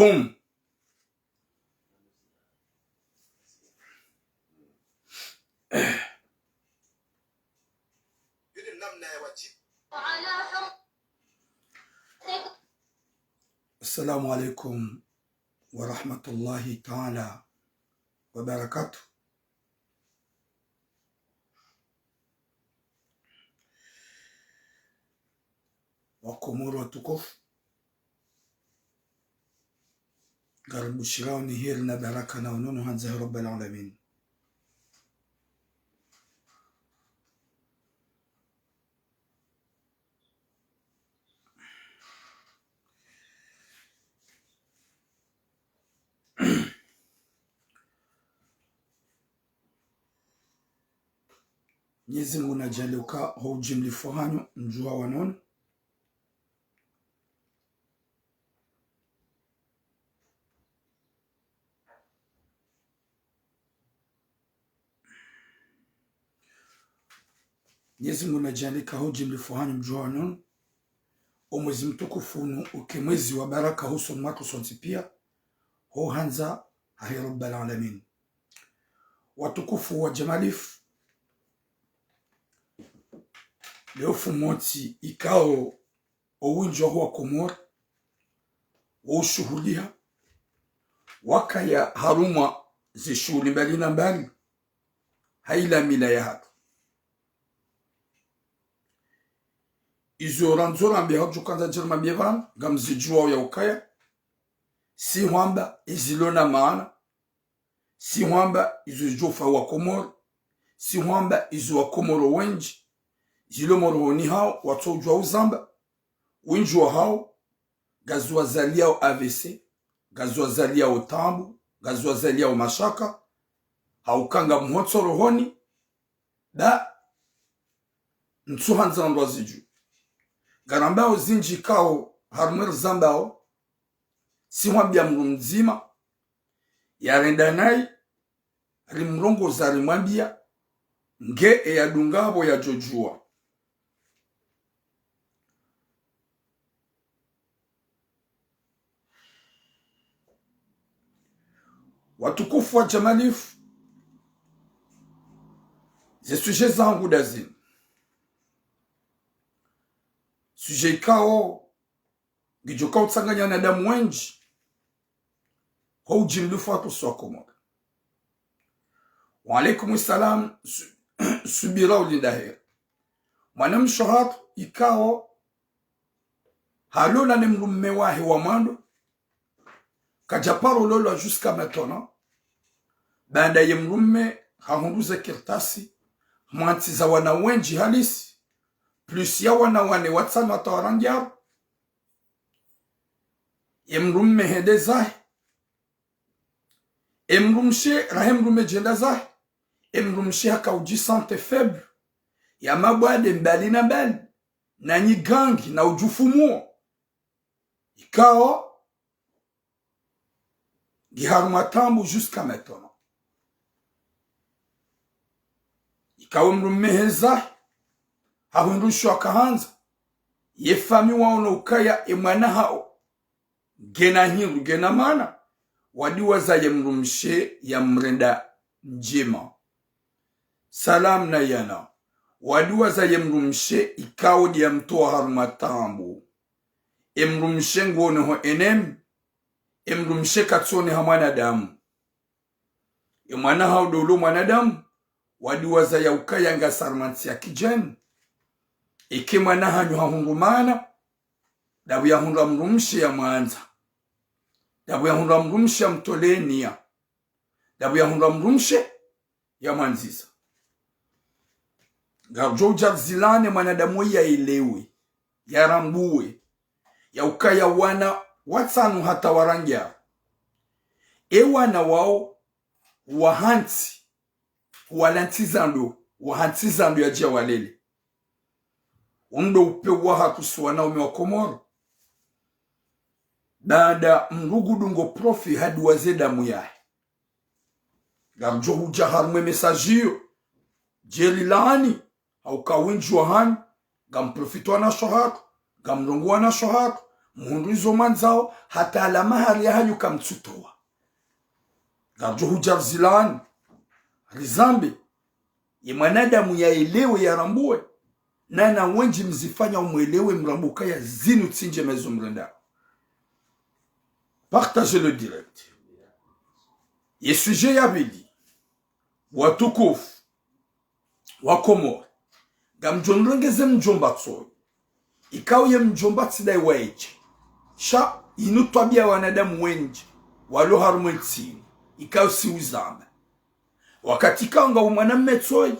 boom. Assalamu alaikum wa rahmatullahi ta'ala wa barakatuh. Wakomoro watukufu, karibu shirao ni heri na baraka na unono hanza rabbal alamin. Mwenyezi Mungu najaluka hujimlifu hanyu mjua wanono. Mwenyezi Mungu najalika hujimlifu hanyu mjua wanono. Omwezi mtukufunu ukemwezi wa baraka huso mwako sonsi pia. Ho hanza hahi rabbal alamin. Watukufu wa jamalifu. Leo fumoti ikao owinjo huwa Komoro ushuhudia wakaya haruma zishuli mbali na mbali haila mila ya hatu izo ranzora mbi hatu kanza jirma mbivan gamzijua ya ukaya si wamba izilona maana si wamba izo jofa wa Komoro si wamba izo wa Komoro wenji zilo moroni hao watojwa uzamba winjwa hao gazwa zalia o AVC gazwa zalia o tambu gazwa zalia o mashaka haukanga mhotso rohoni da ntuhanza ndo ziju garambao zinji kao harmer zambao si mwambia mzima yarenda nai rimrongo za rimwambia nge ya dungabo ya jojua. Watukufu wa jamalifu, ze suje zangu dazini. Suje ikao, gijoka utsanganya na damu wenji, kwa ujimlufu watu suwa Komoro. Wa alaikumu salam, subira ulindahera. Mwanamsho hatu, ikao, halola ni mrumme wahi wa mando, kajaparo lolo jusqu'à maintenant. Banda ye mrumme hahundrou makirtasi mwantiza wana wenji halisi plus ya wana wane watsana tawarangyaro ye mrumme hede zahi mrumche rahe mrumme jenda zahi mrumche haka ujisante faible ya mabwade mbali na mbali na nyigangi na ujufumuo ikao giharumatambu jusqu'à maintenant. Ikawe mrumme heza hahundrou shwaka hanza ye fami waono ukaya mwana hao gena hindu gena mana wadiwa za ye mrumche ya mrenda ndjema salam na yana wadiwa za ye mrumche ikawo di ya mtoa harumatambu mrumche ngono ho enem mrumche katsone ha mwanadamu mwana hao dolo mwanadamu wadiwaza ya ukaya nga sarmansi ya kijeni ike mwana hanyu hahundrumana dabu ya hundra mrumche ya mwanza dabu ya hundra mrumche ya mtolenia dabu ya hundra mrumche ya mwanziza garjo ujazilane mwanadamu ya ilewe ya rambuwe ya ukaya wana watsanu hata warangya wana wao Harantsi wahantizando ya jia walele undo upewa hakusuwa na ume wa Komoro dada mrugudungo profi hadi wazeda muyahe gamjo huja harumwe mesajio jeli laani au kawinjwa hani gamprofitwa na shohatu gamronguwa na shohatu mundu izo manzao hata ala mahari ya hanyu kamtsutowa garjo hujarzilani rizambe ye mwanadamu ya elewe ya rambue na wenji mzifanya umwelewe mrambuka ya zinu tsinje mezo mrenda. Partagez le direct. Ye sujet ya bidi watukufu wakomore gamjonrengeze mjomba tsoyi ikaw ye mjomba tsidai wache sha inu twabia wanadamu wenji walo harumwensi ikaw si uzamba wakati kanga umwana mmetsoyi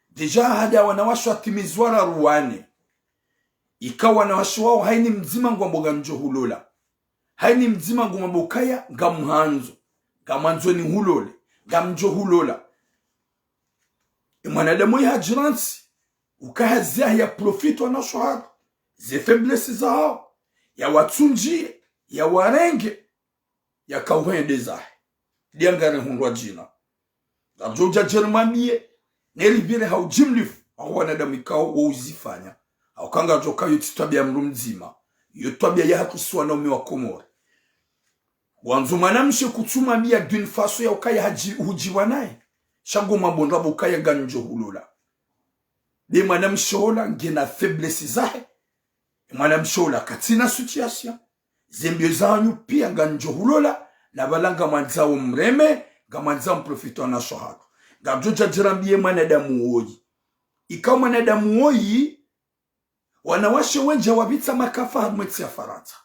deja hada wanawashwa timizwara ruwane ikaw wanawashwa wao hayini mzima ngwamboga njohulola hayini mzima ngwambokaya ngamhanzo ngamanzo ni hulole ngamjohulola mwanadamu ya Harantsi ukahazia ya profit wanashohara ze faiblesse zao ya watsunji ya warenge ya kawende zahe diangare hundwa jina ajoja jermanie nelibire haujimlifu au wanadamu ikao uzifanya au kanga joka yotitwabia mrumzima yotwabia ya hakuswa na umewa komore wanzu mwanamshe kutuma mia d'une façon ya ukaya hujiwa naye shango mabonda bukaya ganjo hulula de mwanamshola ngena faiblesse zahe mwanamshola katina situation zembio zanyu pia ganjo hulula na balanga manzao mreme gamanzao profito na shohara gajoja jirambie mwanadamu woyi ikaw mwanadamu woyi wanawashe wenja wabitsa makafa mwetsi ya Faransa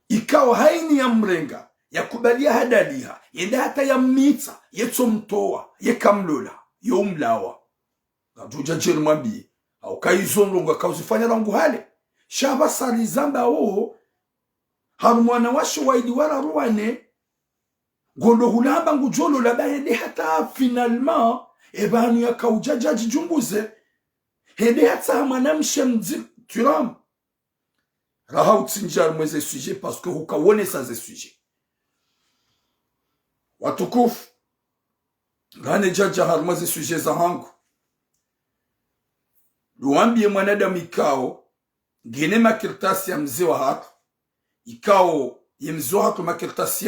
ikaw hayini ya mrenga ya kubalia hadaliha yende hata ya mitsa yetso mtoa ye kamlola yo mlawa gajoja jirambie au kaizonlonga kauzifanya langu hale shaba sali zamba o harumwana washe waidi wara ruwane gondo hulamba ngujolo la bayende hata finalement ebanu ya kaujaja jumbuze hede hata mwanamshe mzi turam raha utsinjar mweze sujet parce que hukawone sa ze sujet watukufu gane jaja harmaze sujet za hangu luambie mwanadamu ikao gene makirtasi ya mzee wa hatu ikao ye mzee wa hatu makirtasi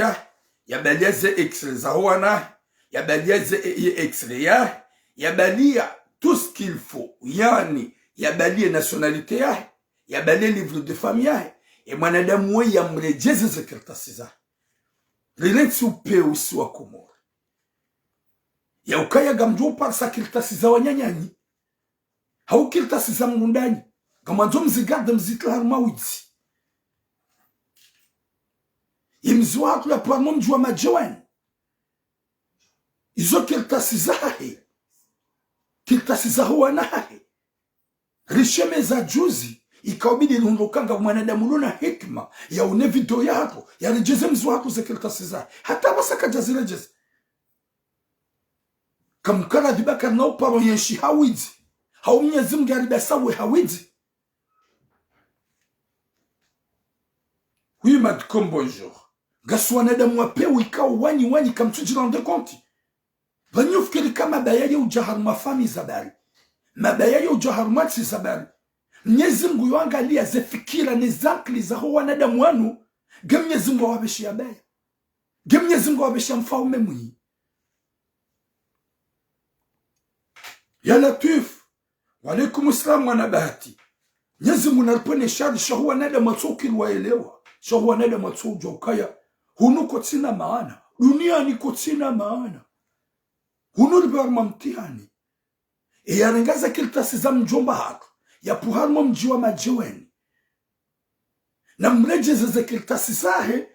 ya balia ze extrait za wana ya balia ze extrait ya balia tout ce qu'il faut yani ya balia nationalité ya balia livre de famille et mwanadamu we ya mrejeze ze kirtasi za lilensi upe usi wa Komore ya ukaya gamjo par sa kirtasi za wanyanyanyi hau kirtasi za mundani gamanzo mzigarde mzitla mawidzi imzwatu ya pwamo mjua majewen izo kirtasi zahe kirtasi za huwa nahe risheme za juzi ikawabidi lundukanga mwanadamu luna hikma ya une video yako ya rejeze mzwatu za kirtasi zahe hata wasaka jazirejeze kamkara dibaka na uparo yenshi hawidzi hau mnyezi mgariba sawe hawidzi. Oui, madame, bonjour. Gaswanadamu wapewe ikao wani kamtujirande konti. Vanyufkiri kama bayaya ujahar mafami zabari. Mabayaya ujahar matsi zabari. Mnyezi mgu yuangalia ze fikira ni zankli za huwa nadamu wanu. Gemnyezi mgu wabeshi ya baya. Gemnyezi mgu wabeshi ya mfaume mwi. Ya latif. Walaikum islam wana bahati. Nyezi munalpone shari shahuwa nadamu atoki waelewa. Shahuwa nadamu atoki ukaya. Hunu kotsina maana. Dunia ni kotsina maana. Hunu libarma mtihani. E ya rengaza kirtasi za Mdjomba hatu. Ya puharma mjiwa majeweni. Na mrejeze ze kirtasi zahe.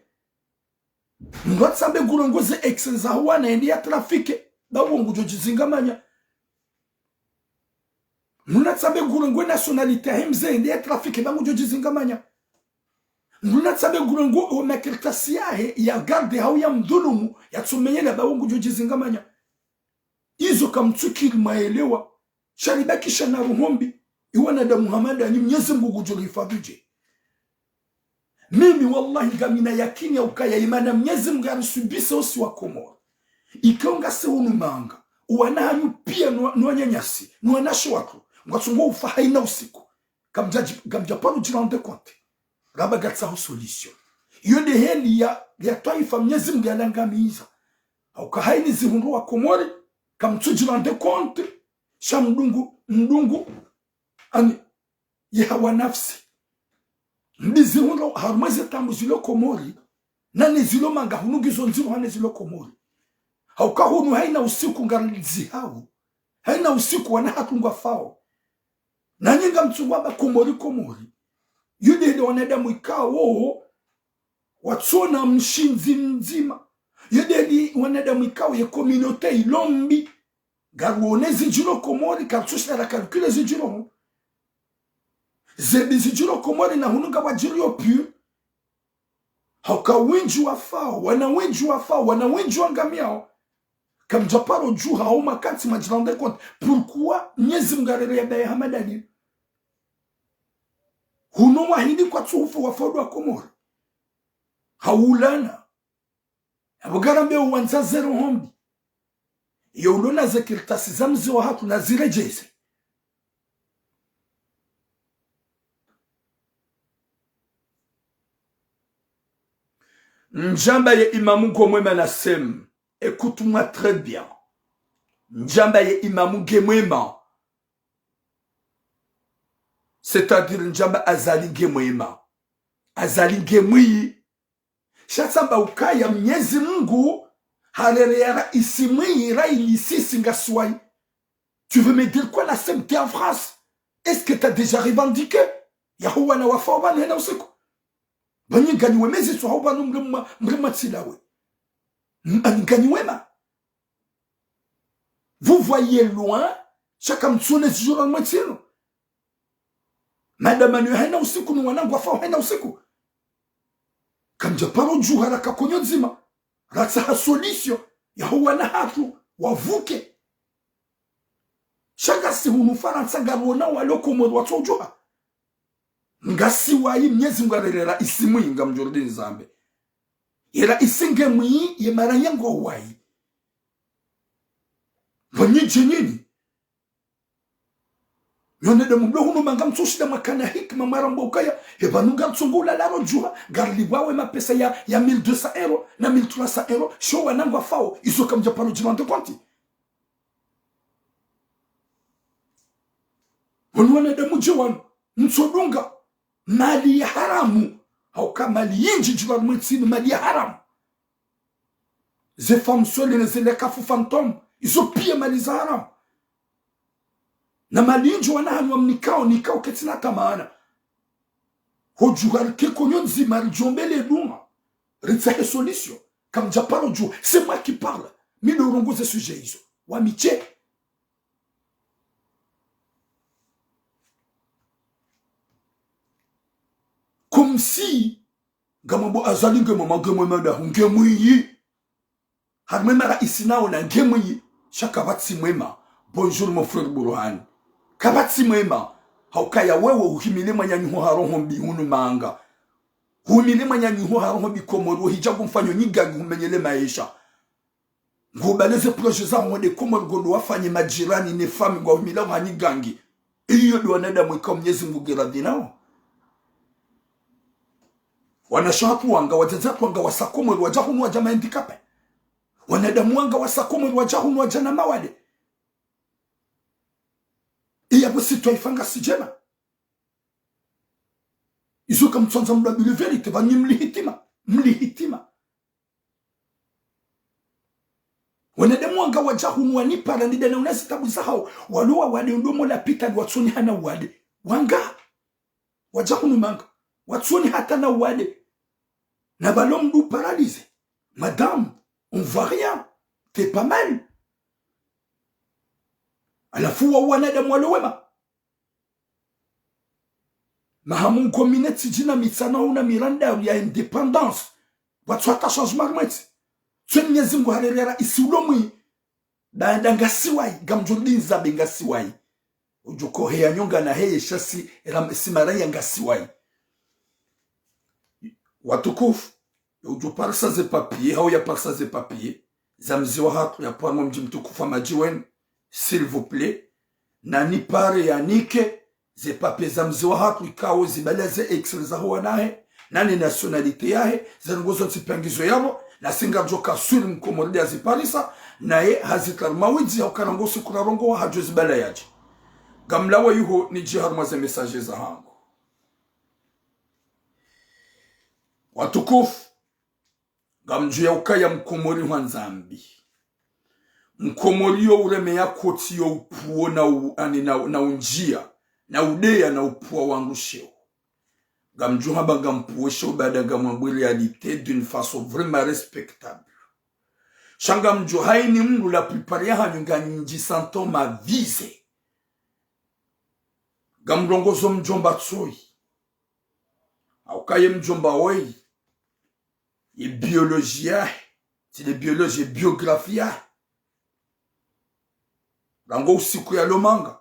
Mwatsambe gurongoze eksen za huwa na endi ya trafike. Da uongu jojizingamanya. Mwatsambe gurongo nationalite hemze endi ya trafike. Da uongu jojizingamanya. Mwatsambe gurongo makirtasi ya garde hau ya mdhulumu. Ya tsumenyele da uongu jojizingamanya. Izo kamtsukiri maelewa. Sharibakisha na ruhombi. Iwana da Muhammad ni Mwenyezi Mungu kujulifadhije. Mimi wallahi gamina yakini ya ukaya imana Mwenyezi Mungu arisubisa osi wa Komore. Ikaunga se unumanga. Uwana hanyu pia nuanyanyasi. Nuanasho wako. Mwatungo ufahaina usiku. Gamjaparu jirande konte. raba gatsa solution yode heli ya taifa Mwenyezi Mungu alangamiza au hayini zihundrou wa Komori kamtujilande compte sha mdungu ani yehawa nafsi ndizihundrou harumweze tamu zilo Komori nani zilo manga hunugizo nzilo hane zilo Komori au hunu haina usiku ngaralizi hao haina usiku wana hatungwa fao na nyinga mtungwaba Komori yude wanadamu ikao watsona mshinzi mzima yude wanadamu ikao ye communauté ilombi garuone zijiro Komori kartusha la calcule zijiro zebi zijiro Komori na hunuga wajirio pure hauka wenju wa fao wana wenju wa ngamiao comme japaro juha au makati majilande compte pourquoi Mwenyezi Mungu ya hamadani huno wahidi kwa tsufu wa fodo wa Komori haulana abugarambe uwanza zero hombi yolona makirtasi zamzi wa hatu na zirejeze Mdjomba ye imamu ngomwema na sem. Écoute-moi très bien. Mdjomba ye imamu ngomwema. C'est-à-dire Mdjomba azali ngomwema. Azali ngomwi. Shatsamba ukaya Mwenyezi Mungu harerera isimwi ra ilisisi ngaswai. Tu veux me dire quoi la sem t'es en France? Est-ce que t'as déjà revendiqué? Yahuwa na wafawa na usiku. Banyi ngani wemezi so hauba no mrema tsilawe. Ngani wema. Vous voyez loin, chaka mtsone sijura mwetino. Madame anu haina usiku ni wanangu wafao haina usiku. Kamja paro juu haraka konyo nzima. Ratsa ha solution. Yahuwa na hatrou wavuke. Chaka si hunu Faransa garona waloko mwadu watojuha. Ngasi wayi Mwenyezi Mungu arerera isimwi nga mjordi nzambe. Yera isinge mwi yemara yango wayi. Vanyiche nini? Yone de mublo hunu manga mtsushida makana hikma marambo ukaya. Hebanunga mtsungula laro juha. Garliwawe mapesa ya 1200 euro na 1300 euro. Showa nangwa fao. Iso kamja palo jimante kwanti. Wanwane de mujewanu. Mtsodunga. Mali ya haramu. Hauka mali yinji jiwa mwetsini mali ya haramu. Ze femmes sole zele kafu fantôme. Izo pia mali za haramu. Na mali yinji wanahanwa nikao ketina tamana. Hojugar keko nyonzi Mdjomba le duma. Ritsahe solution. Comme japaro jou. C'est moi qui parle. Mi le rongo ze sujet izo. Wamiche. Comme si gamabo azali ngemama ngemwema ngemwi harmemara isinao na ngemwi shakabati mwema. Bonjour mon frère Burhan. Kabati mwema haukaya wewe uhimile manyanyu haroho mbihunu manga. Uhimile manyanyu haroho bikomoru hijabu mfanyo nyigagi humenyele maisha. Ngubaleze proje za mwede komoru gondo wafanye majirani ne fami ngwa uhimile wanyigangi. Iyo duwaneda mwika Mwenyezi Mungu geradinao. Wanashatu wanga wajazatu wanga wasakomwe wajahunu wajama handikape. Wanadamu wanga wasakomwe wajahunu wajana mawade. Iya busi toifanga sijema. Izuka mtsonza mdabili verite vanyi mlihitima. Wanadamu wanga wajahunu wanipara nidana unasi tabu zahao. Waluwa wade undomo la pita watsoni hana wade. Wanga wajahunu manga. Watsoni hata na wade. Na balom nous paralyse. Madame, on voit rien. T'es pas mal. À la fois, on a des moelleux. Mahamun kominet si jina mitsana una miranda il y a indépendance. Watswata changement mweti. Twen nyezingu harerera isulomwi. Da ngasiwai gamjodi nzabe ngasiwai. Ujoko heya nyonga na heye shasi simara ya ngasiwai. Watukufu ujo parsa ze papier hao ya parsa ze papier zamzi wa hatrou ya pwa mji mtukufu majiwen s'il vous plaît na ni pare ya nike ze papier za mzee wa hatrou ikawo zibaleze excel za wanahe nani nationalite yahe zangozo tipangizo yabo na singa joka suri mkomoridi aziparisa na ye haziklar mawidzi au kanangosu kurarongo wa hajwe zibala yaje gamlawa yuho ni jiharma za message za hangu watukufu gamju ya ukaya mkomori wa nzambi mkomori yo ureme ya koti yo upuo na unjia na udeya na upuo wangu sheo gamju haba gampuo sheo bada gamwambwe realite d'une façon vraiment respectable shanga mju hayini mru la plupart ya hanyunga nji santo ma vize gamrongozo Mdjomba tsoyi aukaye Mdjomba woyi et biologie, c'est les biologies et biographie. Rango usiku ya lomanga.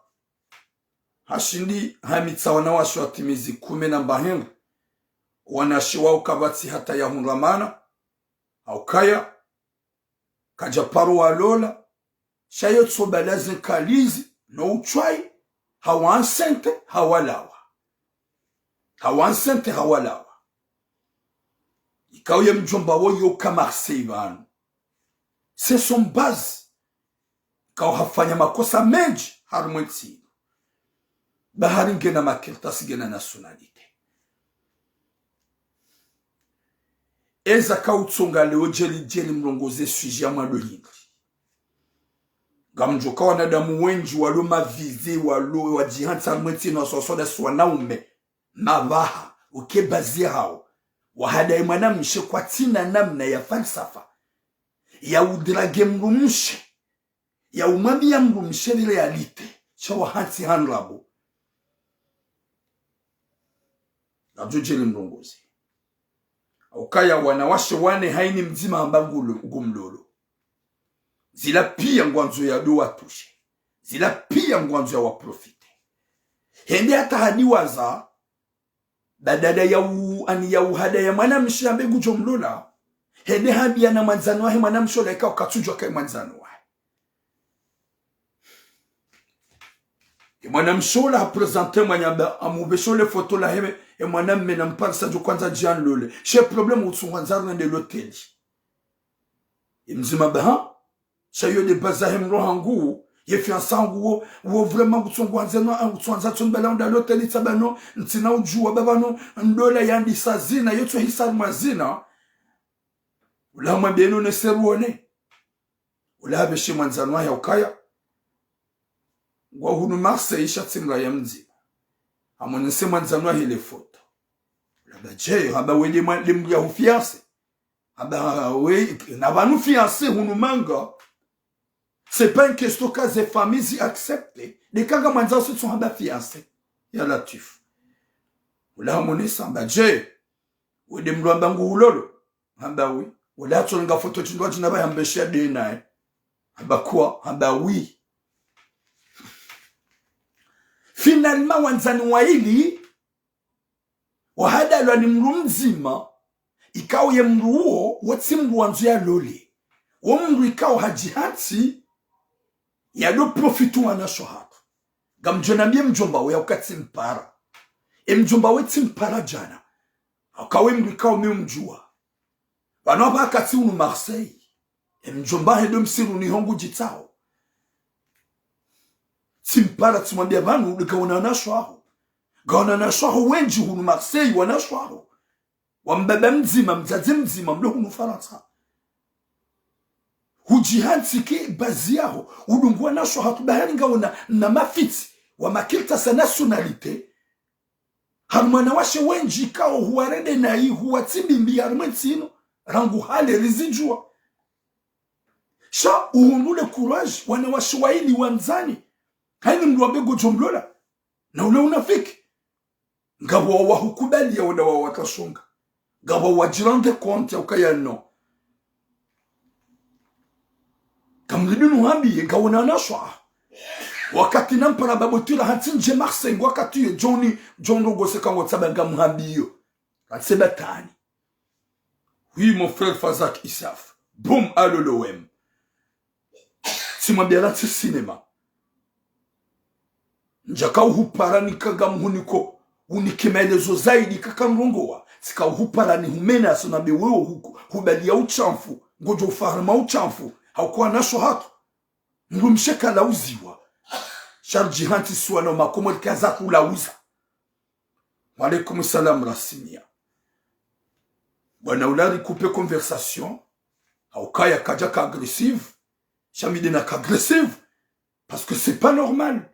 Hashindi hamitsa wanawashu watimizi 10 wanashiwa ukabati hata ya wamana. Aukaya. Kajaparu walola. Shayotso balazi kalizi. No uchwai. Hawansente hawalawa. Hawansente hawalawa. Ikauye Mdjomba yo kamarse ibanu. C'est son base. Ikau hafanya makosa menji harumwetsi. Bahari ngena makirtasi gena nationalite. Eza kautsonga lewo jeli mrongoze suji ya mwado hili. Gamjoka wanadamu wenji walo mavize walo wajihansa harumwetsi na wasosoda suwanaume. Mabaha ukebazi hao. Wahadaya mwanamche kwa tina namna ya falsafa ya udrage mroumche ya umami ya mroumche ni realite cha Harantsi hanrabo abjojeli mrongozi aukaya wanawashe wane hayini mzima ambangu gumlolo zila pia ngwanzo ya do watushe zila pia ngwanzo ya waprofite hende hata hadiwaza badala ya hadaya mwanamshi ambe gujomlola hende habia na manzano wahe mwanamshi ola ika ukatujwa kai manzano wahe mwanamshi ola haprezente mwanyamba amubesho le foto la heme mwanamme na mparisa jo kwanza djana lole she problème utsunganzaro nende l'hôtel mzima baha shayo de bazahem rohangu ye fiansangu wo vraiment kutsongwanzeno utsanza tsombela nda l'hôtel tsabano ntsina ujuwa babano ndola yandi sazina yotso hisar mazina ula mwambeno ne seruone ula beshe mwanzanwa ya ukaya ngwa hunu Marseille shatsimra ya mzima amonese mwanzanwa ile foto la baje haba wele mwa ya hufiance haba we na banu fiancé hunu manga. C'est pas une question que les familles acceptent. Les cas comme ça sont haba fiancés. Ya la tuf. Ola mone samba je. Ou de mramba ngulolo. Haba oui. Ola tsonga photo tindwa jinaba yambesha dena. Haba quoi? Haba oui. Finalement wanzani waili wahada lwa ni mrumzima ikao ye mruo wati mruanzu ya lole. Womru ikao hajihansi ya do profitu wanasho hapa. Gamjonambie Mdjomba we wakati mpara. Mdjomba we timpara jana. Akawe mrikao mjua. Wanopa kati unu Marseille. Mdjomba hedo msiru ni hongu jitao. Timpara tumambia banu ulika wananasho haho. Gawananasho haho wenji hunu Marseille wanasho haho. Wambebe mzima mzazi mzima mlo hunu Faransa. Hujihansi ke bazi yaho udungwa nasho hatubahari ngaona na mafiti wa makirtasi nationalite harumana washe wenji kao huarede na hii huwatimbi harumetsino rangu hale rizijua sha uhundule courage wana washe waili wanzani haini mluwabe gojomlola na ule unafiki ngabo wa hukubali ya wana wa wakashunga ngabo wajirande konti ya ukaya no kamlibinu hambi ngawona nashwa wakati nampara babotula hanti ndjema wakati ye John Rogose kango tsabanga mhambiyo atsebatani. Oui mon frère Fazak Isaf boum alolowem si mwambia la cinéma njaka uhuparani kagamhuniko unikimelezo zaidi kakamrongowa sika uhuparani humena asona bewewo hubali ya uchamfu ngojo ufarma uchamfu haukuwa nasho hatu mroumche kala uziwa sharji hanti suwana makomo kazatu la uza. Wa alaikum salam rasimia bwana ulari couper conversation haukaya kaja ka agressive shamidena ka agressive parce que c'est pas normal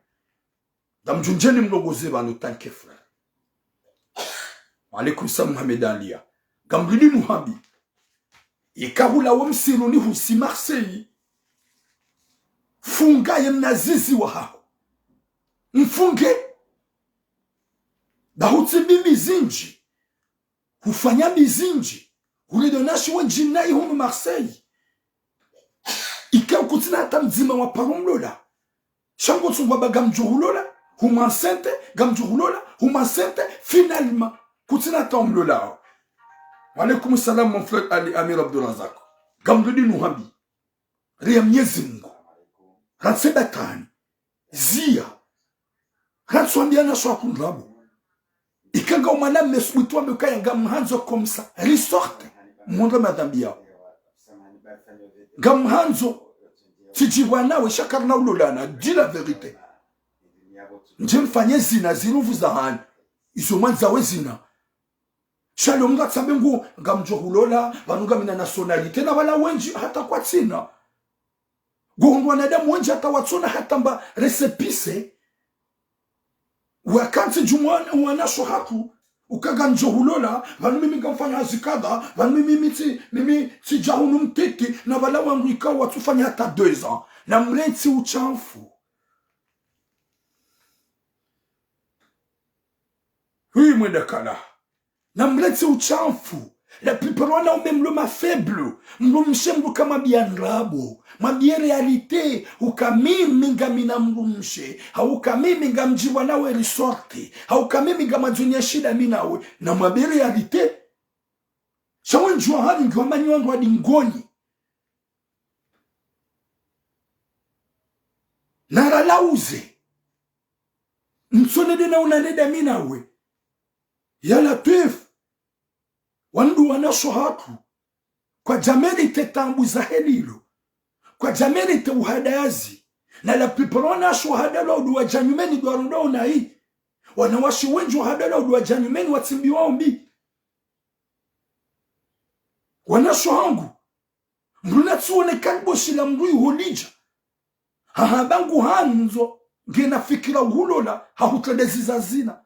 damjunjeni mlogoze bano tanke frère. Wa alaikum salam Mohamed Alia gamblini muhabi ikabula wamsiruni husi Marseille funga yemnazizi wa hao mfunge dahuti mizinji hufanya mizinji hulidonashi wa jinai humu Marseille ikau kutina hata mzima wa paromlola shango tsungwa gamjuhulola humansente gamjuhulola humansente finalement kutina hata omlola. Wa alaikum salam mon frère Ali Amir Abdulrazak gamdudi nuhabi ria mnyezi Mungu ratse batani zia ratswambia na swa kundrabo ikanga umana mesubitwa mbekaya ngamhanzo komsa resorte mondra madambia ngamhanzo tijiwana we shakarna ulolana dis la vérité njemfanye zina ziruvu za hani izo manza we zina shalonga tsambengu ngamjohulola vanunga mina nationalité na wala wenji hata kwa tsina gongwa na damu wenji hata watsona hata mba resepise wakati jumwana wanasho hatu ukaga njohulola vanu mimi ngamfanya zikada vanu mimi ti jahunu mtete na wala wangu ikawa watufanya hata 2 ans na mreti uchamfu hui mwenda kala na mreti uchamfu la plupart wana umemlo ma faible mroumche mbu kama biandrabo mabie realite ukamimi ngamina mroumche haukamimi ngamjiwa nawe resorte haukamimi ngamajunia shida minawe na mabie realite shawe njua hadi ngwamanyi wangu hadi ngoni naralauze msonede na unaneda minawe yala tuefu wandu wanasho hatu kwa jameni tetambu za helilo kwa jameni te uhadayazi na la plupart wanasho hadala uduwa janyumeni duwarundo na hii wanawashi wenju hadala uduwa janyumeni watimbi waombi wanasho hangu mruna tsuone kalboshi la mrui holija hahabangu hanzo ngena fikira uhulola hahutredezi za zina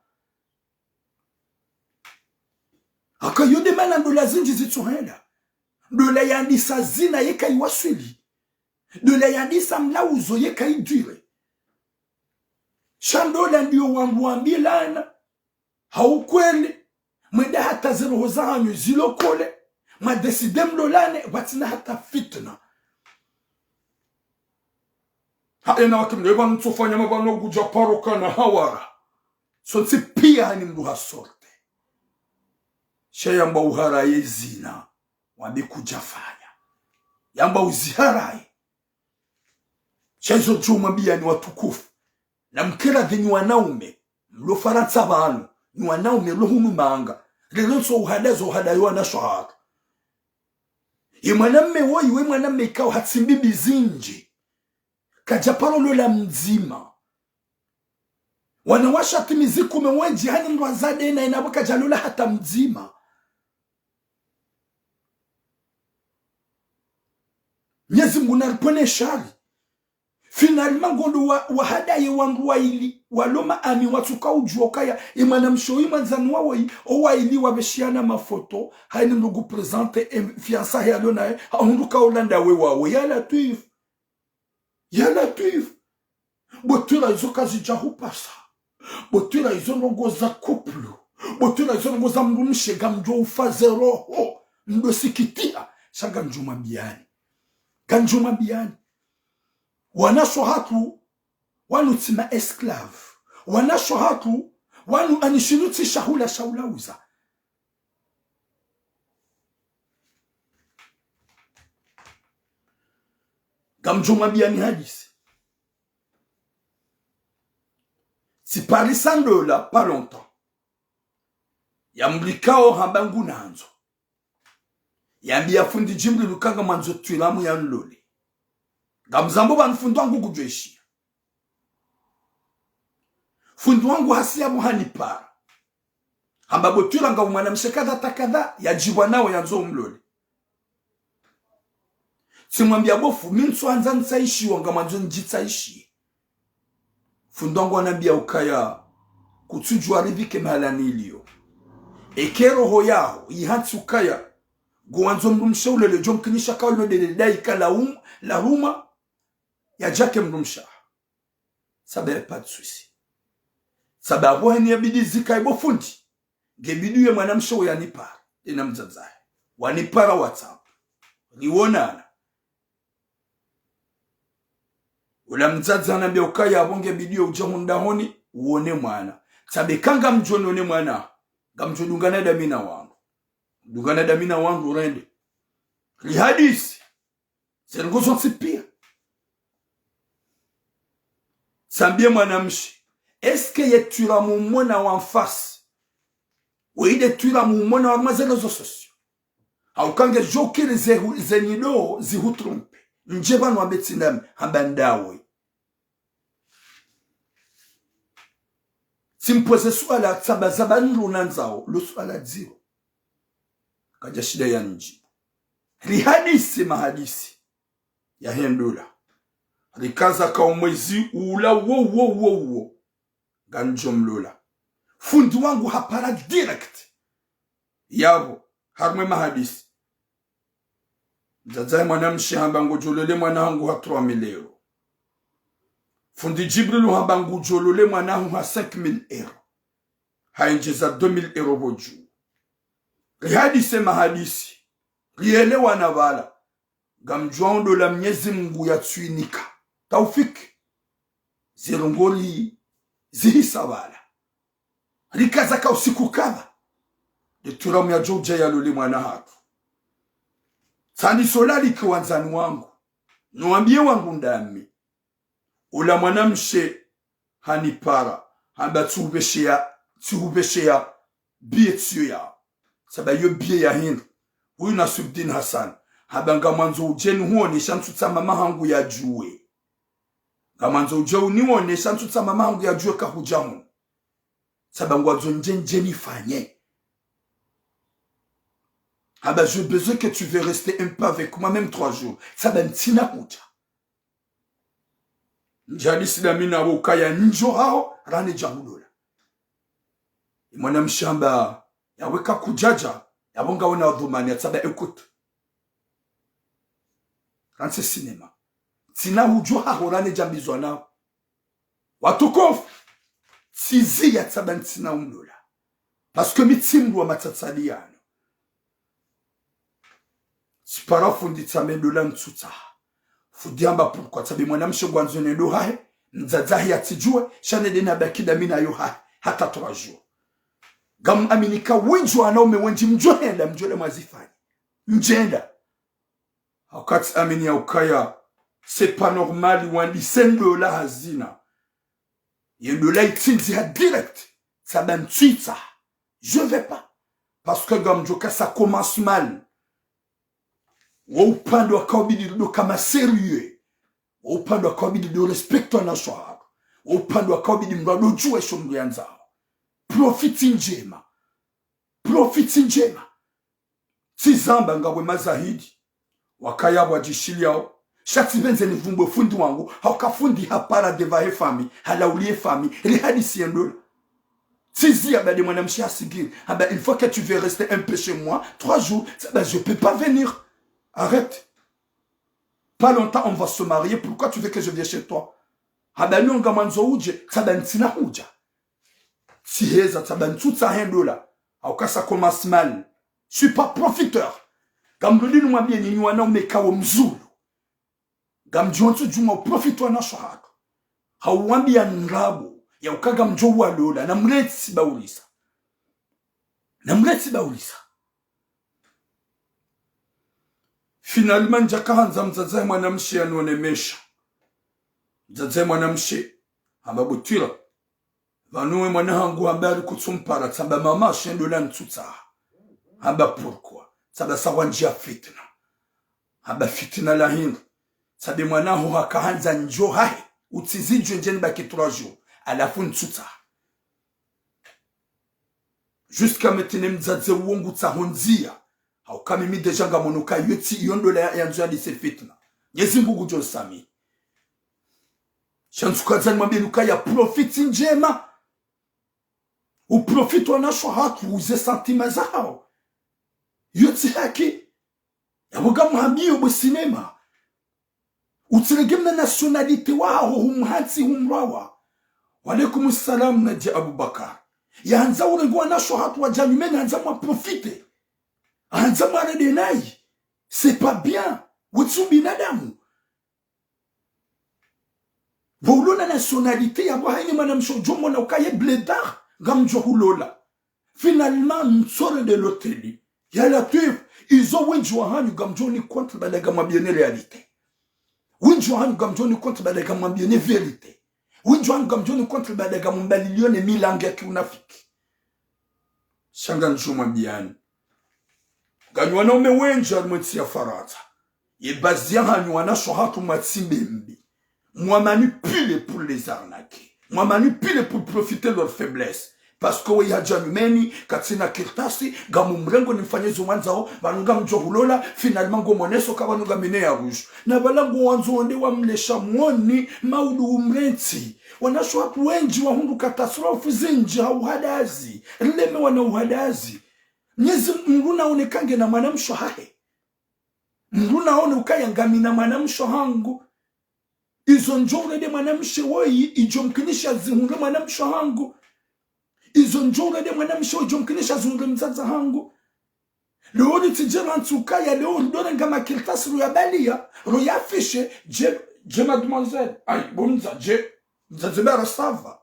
aka yode mana ndola zinji zitsuhela ndola yandisa zina yeka iwaswili ndola yandisa mlauzo yeka idure shandola ndiyo wambuambilana haukweli mwenda hata zero zanyu zilokole madeside mlolane watina hata fitna haena wakimleba mtsofanya mabano guja paroka na hawara so pia ni mdu hasorte shayamba uharaye zina wabi kujafanya yamba uziharaye shazo chuma bia ni watukufu na mkera dhenye wanaume mlo Faransa banu ni wanaume lo hunu manga lelo so uhadayo wanasho hatu mwanamme woyi we mwanamme ikao hatsimbibi zinji kajaparo lola mzima wanawasha timiziku mewenji hani mwazade na inabaka jalola hata mzima Mwenyezi Mungu naripone shari finalement ngondo wa hadaya wandrou ili waloma ami watuka ujuokaya imana mshoyi manzani wawoyi owaili wabeshiana mafoto haini ndugu presente fiansa ya donae hahundrou kaolanda we wawe ya latif botura izo kazi jahu pasa botura izo nongo za couple botura izo nongo za mroumche gamjo ufazero ndo sikitia shaga njuma biani ganjuma biani wanasho hatu wanu tima esclave wanasho hatu wanu anishinuti shaulauza gamjuma biani hadisi si pari sandola pas longtemps yamlikao hambangu nanzo yambia fundi jimli lukanga manzo tuilamu ya nlole gamzambo banfundo wangu kujweshi fundo wangu hasia muhani para hamba botula nga umana mshekada takada ya jibwa nao yanzo umlole simwambia bofu minso anza nsaishi wanga manzo njitsaishi fundo wangu anambia ukaya kutsujwa rivike mahalani ilio ekero hoyao ihatsi ukaya Gwanzo mrumche ule le jomkinisha ka ule de daika la huma ya jake mrumcha. Ça ben pas de souci. Ça ba boheni yabidi zika ibo fundi. Gebidu ye mwanamsha we yanipara. Ina mzazai. Wanipara WhatsApp. Niwonana. Ula mzaza anambia ukaya abonge bidio ujahunda honi uone mwana. Sabe kanga mjoni one mwana. Gamjodungana damina wangu. Dungana damina wangu rende. Li hadisi. C'est le gozo pire. Sambie mwanamshi. Est-ce que ye tuira mumona en face? Ou ide tuira mumona wa mazelo zo sosio? Au kange jokere zenido zihu trompe. Ndjema no abetinam habandawe. Simpose swala tsabazabanu nanzao. Lo swala zero. Kaja shida ya njibu. Rihadisi mahadisi ya hendola. Rikaza ka umwezi ula wo. Ganjomlola. Fundi wangu hapara direct. Yabo. Harmwe mahadisi. Zazai mwanamshi hambangu jolole mwanangu ha 3000 euro. Fundi Jibrilu hambangu jolole mwanangu ha 5000 euro. Hainjeza 2000 euro boju. Rihadisi mahadisi. Rielewa na wala. Gamjouando la mnyezi mungu ya tsuinika. Taufik. Zirongoli. Zihisa wala. Rikazaka usiku kaba. De turamu ya joja ya luli mwana hatu. Sani solali kiwanzani wangu. Nuambie wangu ndami. Ula mwanamshe hanipara. Hamba tsuhubeshea biye tsiyo ya. Saba yo biye ya hindu. Huyu na Subdin Hassan. Habanga manzo ujeni huonesha nsutsa mama hangu ya juwe. Gamanzo ujeni huonesha nsutsa mama hangu ya juwe kahujamu. Sabangu wazo njeni fanye. Haba j'ai besoin que tu veux rester un peu avec moi même 3 jours. Saban tina kuja. Njali sidamina wukaya njo hao rane jamulola. Imwana mshamba ya weka kujaja. Yabonga wana wadhumani ya tsaba écoute. Harantsi cinéma. Tina hujua hahorane jambizwa nao. Watukofu. Sizi ya tsaba ntina umlola. Parce que mitimbu wa matsatsaliano. Sipara fundi tsame dola ntsuta. Fudiamba pourquoi tsabe mwanamshe gwanzone do hae. Nzazahi ya tijue. Shane dena bakida mina yo hae. Hata 3 jours. Gamu aminika winju anaume wenji mjohenda mjole mwazifani. Mjenda. Wakati amini ya ukaya. C'est pas normal wandi sendo la hazina. Yendo la itinzi ha direct. Ça ben tsuita. Je vais pas. Parce que gamjoka ça commence mal. Upande wa kaubidi do kama sérieux. Upande wa kaubidi do respecto na shwara. Upande wa kaubidi mrado juwe shomrianzao. Profiti ndjema. Profiti ndjema. Tizamba ngawe mazahidi. Wakaya wajishili yao. Shati benze ni vumbo fundi wangu. Haukafundi hapara devahe fami. Halaulie fami. Rihadisi yendola. Tizi abade mwanamshi asigiri. Il faut que tu veux rester un peu chez moi. 3 jours. Je peux pas venir. Arrête. Pas longtemps on va se marier. Pourquoi tu veux que je vienne chez toi? Nous ngamanzo uje. Ntina uja. Si heza tabantutsa hendola. Auka ça commence mal. Je suis pas profiteur. Gamdoli nous mwambie ni wana umekawo mzulu. Gamjontu juma profitwa na shahaka. Hauambia nrabu. Ya ukaga mjowa lola. Na mleti baulisa. Finalement njakahanza mzazae mwanamshi anonemesha. Mzazae mwanamshi. Hambabutira. Vanoué mwana hangu hambari kutsumpara tsamba mama shendo la ntutsa. Hamba pourquoi? Tsaba sawanjia fitna. Hamba fitna la hindu. Tsabe mwana hu hakahanza njo hahe. Utizijwe njeni baki 3 jours. Alafu ntutsa. Jusqu'à maintenant mzadze uongu tsahonzia. Haukami mi deja nga monuka yoti yondo la yanzu ya lise fitna. Nyezi mbugu jo sami. Shansukaza mwambie nuka ya profiti ndjema. U profite wanasho hatrou uze santima zao. Yoti haki. Ya waga muhambiyo bu sinema. Utiregimna nationalite wao humhansi humrawa. Walaikum salam Nadia Abubakar. Ya hanza urengu wanasho hatrou wa jamimene hanza mwa profite. Hanza mwa redenai. C'est pas bien. Wotsu binadamu. Volona nationalité ya hayini madame Mdjomba na ukaye bledar gamjo hulola. Finalement msore de l'hôtel. Ya la tuif izo wenjwa hanyu gamjo ni contre badaga mwabiene réalité. Wenjwa hanyu gamjo ni contre badaga mwabiene vérité. Wenjwa hanyu gamjo ni contre badaga mbalilione milange ya kiunafiki. Shanga njuma biani. Ganywa na ume wenja mwetsi ya farata. Ye bazia hanyu wanasho hatu matsimbe mbi. Moi manipule pour les arnaquer. Moi manipule pour profiter de leur faiblesse. Parce que oui hadja meni katsina makirtasi gamumrengo nifanye zumanzao banunga mjohulola finalement gomoneso kabanuga mine ya rouge. Na balango wanzo onde wa mlesha mwoni maudu umrenti. Wanasho watu wengi wa hundu katastrofu zinji hauhadazi. Leme wana uhadazi. Nyezi mruna onekange na manamsho hahe. Mruna one ukaya ngami na manamsho hangu. Izo njore de mwanamshe woyi ijomkinisha zihunge mwanamshe hangu. Izo njore de mwanamshe ijomkinisha zihunge mzaza hangu. Leo ni tijera ntukaya leo ndore nga makirtasi ruya balia ruya fishe je mademoiselle. Ay bonza je mzazibera sava.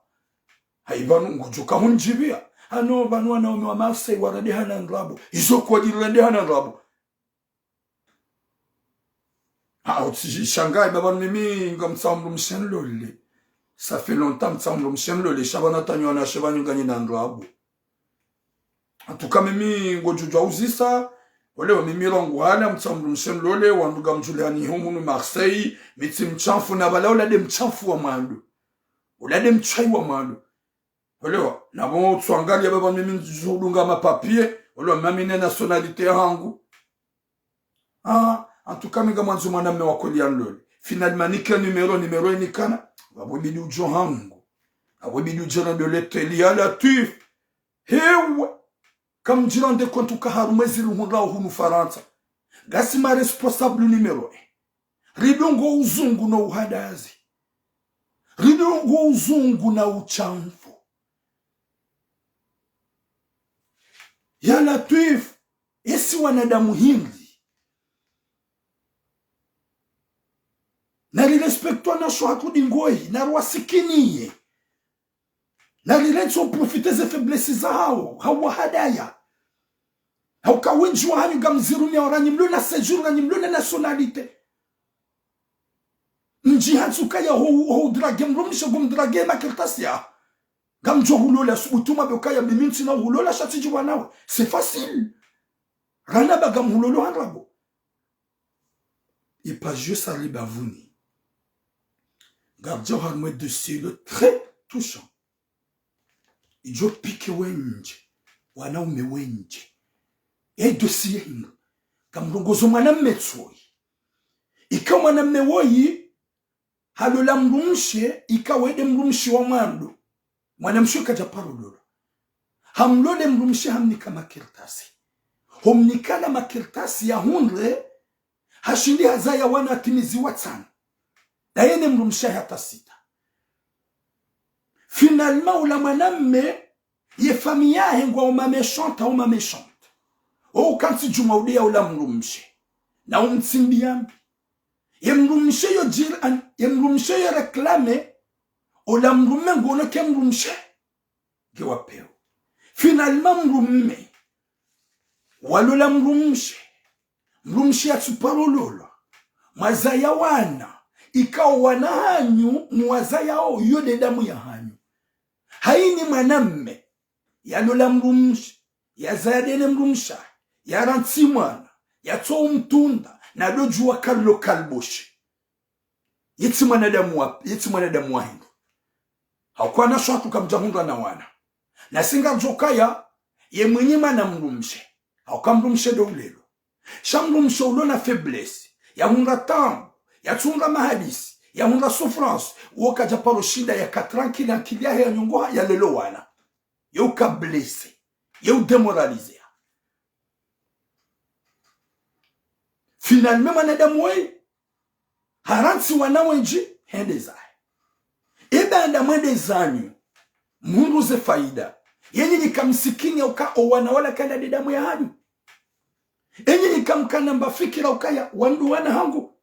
Ay banu ngujuka hunjibia. Ano banu wanaomi wa Marseille warade hana ndrabo. Izo kwa jirende hana ndrabo. Shanghai, baba mimi comme ça mroumche lolé. Ça fait longtemps que ça mroumche lolé. Shabana tanyo na shabana ngani na ndrabo. En tout cas mimi ngojujwa uzisa. Wale wa mimi rongo hala mroumche lolé wanduga mjuliani humu Marseille. Miti mchanfu na bala ulade mchanfu wa mandu. Ulade mchai wa mandu. Wale wa na bon tsuangali baba mimi njudunga ma papier. Wale wa mami ne nationalité hangu. En tout cas, mes gamins sont madame Mewakolian lol. Finalement, ni qu'un numéro ni kana. Wabobidi ujo hangu. Wabobidi ujo de l'etelia la tuif. Hewe. Comme jiran de kontu kaharu mwezi luhunda uhunu Harantsi. Gasi ma responsable numéro 1. Ridongo uzungu na uhadazi. Ridongo uzungu na uchanfu. Ya la tuif. Esi wanadamu hindi. Nari respectwa na shohatu dingoi, na ruasikiniye. Nari renso profite ze faiblesse zao, hawa hadaya. Hauka wenji wa hanyu gamziru ni oranyi mluna sejuru na mluna nationalite. Nji hansuka ya ho drage mroumche gom drage makirtasi ya. Gamjo hulola subutuma bekaya biminti na hulola shatiji wanawe. C'est facile. Rana bagam hulolo hanrabo. Et pas juste à l'ibavouni. Gardien harmoué de ciel très touchant. Ijo pique wenje. Wana ume wenje. E dossier hingo. Kamrongozo mwana metsoi. Ika mwana mewoyi. Halola mroumche. Ika wede mroumche wa mwando. Mwana mshu kaja parolora. Hamlole mroumche hamnika makirtasi. Homnika na makirtasi ya hundre. Hashindi hazaya wana atimizi watsan. Na yene mroumche hata sita. Finalement, ula mwanamme ye famille yahe ngouma méchante auma méchante. O kanti juma udia ula mroumche. Na umtsimbi yambi. Ye mroumche yo jiran, ye mroumche yo reklame ula mroume ngono ke mroumche. Gewa peo. Finalement mroume walula mroumche. Mroumche ya tsuparolola. Mazaya wana. Ikawa wana hanyu mwazaya o yode damu ya hanyu. hayini mwanamme ya lola mroumche ya zadene mroumcha ya Harantsi mwana ya tsoyi mtunda na dojua kallo kalboshi yeti mwanadamu wa hindu hakuwa na shwatu kamjahundwa na wana na singa jokaya ye mwenye mana mroumche hauka mroumche do ulelo sha mroumche ulo na faiblesse ya hunda tamu ya tsunga mahadisi ya hunda souffrance woka japaro shida ya katranquille ankilia ya nyongoha ya lelo wana yo ka blessé yo démoralisé finalement mwanadamu we Harantsi wana wenji hende zae banda mwende zanyu mungu ze faida yenye nikamsikini uka owana wala kanda didamu ya hanyu yenye nikamkana mbafikira ukaya wandu wana hangu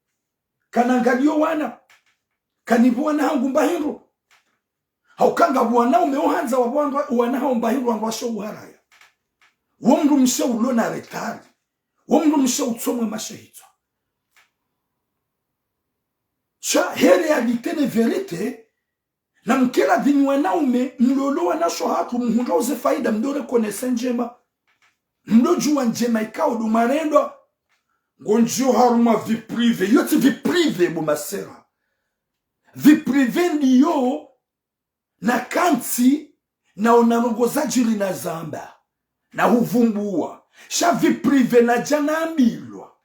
kanangalio wana kanibu wana hangu mbahiru haukanga wana umeohanza wana hangu mbahiru wangu washo uharaya womru mshe ulona retari womru mshe utsomwe mashehitwa cha hele ya ditene verite na mkera dini wanaume mlolo wanasho hatu mhunda uze faida mdore konese ndjema mdojuwa ndjema ikao dumarendwa ngonjio haruma vi prive yoti vi prive bumasera vi prive ndiyo na kanti na onarogozaji lina zamba na huvumbua sha vi prive na djana ambilwa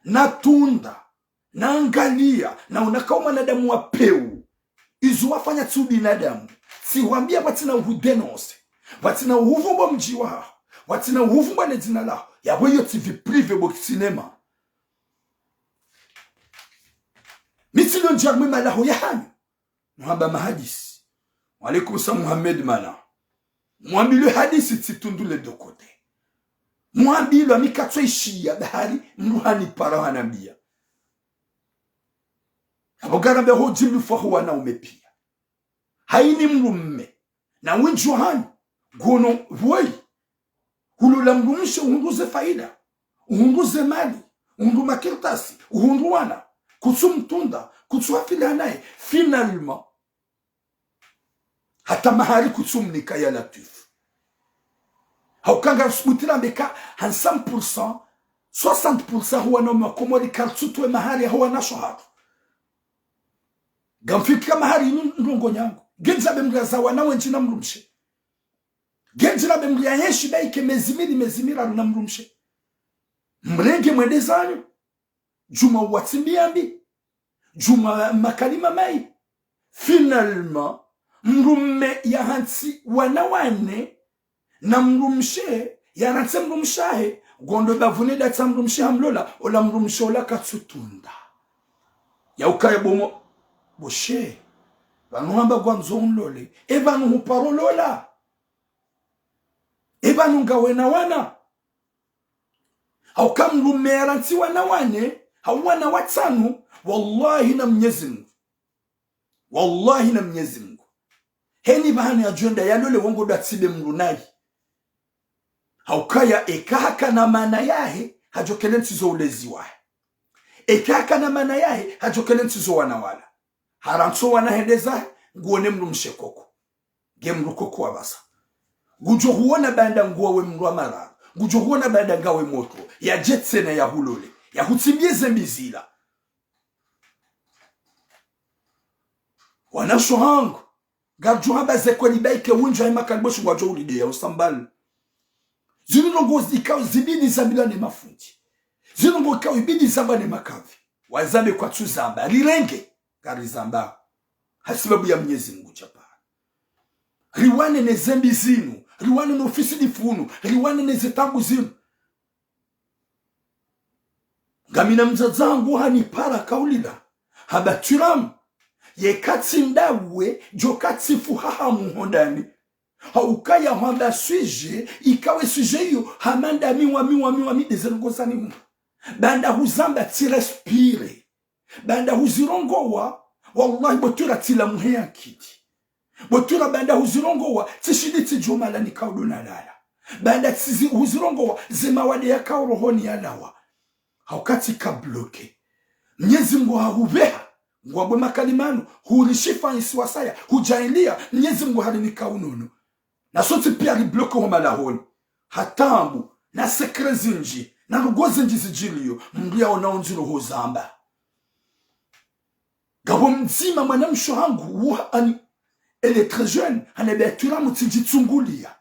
na tunda na angalia na unakao mwanadamu wa peu izu wafanya tu binadamu si wambia watina uhudenose watina uhuvumba mji wao watina uhuvumba na jina lao yabo yo TV prive bo cinema mitilo njarme malaho ya hanyu muhaba mahadisi walikum sa Muhammad mana muambilo hadisi titundule dokote muambilo amikatso ishia bahari mruhani para hanambia abogara be hojimu fahu wana umepia hayini mrumme na winjo hanyu gono woyi hulula mroumche uhunduze faida uhunduze mali uhundu makirtasi uhundu wana kutsu mtunda kutsu afile naye finalement hata mahari kutsu mnika ya latif haukanga smutira beka han 100% 60% huwa no makomori kartutwe mahari huwa na shohatu gamfika mahari ndongo nyango genza bemgaza wana wenjina mroumche genjira bemria yeshi daike mezimira na mroumche mrenge mwende zanyu juma watimbiambi juma makalima mai finalement mrumme ya Harantsi wana wane na mroumche ya Harantsi mroumchahe gondo bavune da mroumche hamlola ola mroumche ola katsutunda ya ukaye bomo boshe banuhamba gwanzonlole ebanu huparolola ebanu ngawena wana au kamrumme ya Harantsi wana wane hawana watanu wallahi na Mwenyezi Mungu heni bahani ajenda yalole wongo datsibe mrunai haukaya ekaka na mana yahe hajokelenti zo ulezi wahe ekaka na mana yahe hajokelenti zo wanawala Harantsi wana hendeza nguone mroumche koko gemru koko wabasa gujo huona banda nguwa we mrua marara gujo huona banda ngawe moto ya jetsena ya hulole ya hutimbieze mbizila wanasho hangu garjo haba zekweni baike unjo haima kalboshu wajo ulide ya usambali zinungo zikao zibidi zambila ne mafundi zinungo kao ibidi zamba ne makavi wazambe kwa tuzamba rirenge gari zamba hasibabu ya Mwenyezi Mungu chapa riwane ne zembi zinu riwane ne ofisi difunu riwane ne zetambu zinu gamina mzazangu hani para kaulila habaturam yekati ndawe jokati fuhaha muhondani haukaya handa suje ikawe suje yo hamanda miwa dezenogozani mu banda huzamba tirespire banda huzirongowa wallahi botura tila muhea kiti botura banda huzirongowa tishiditi jomala ni kauduna lala banda huzirongowa zemawade ya kaurohoni ya lawa haukati kabloke Mwenyezi Mungu hahubeha ngwabwe makalimano hurishifa isiwasaya hujailia Mwenyezi Mungu harinika unono na soti pia libloko wa malahoni hatambu na sekre zinji na rugozi nji zijiliyo mblia onaonjilo hozamba gabo mzima mwanamsho hangu ani elle est très jeune anabetura mutijitsungulia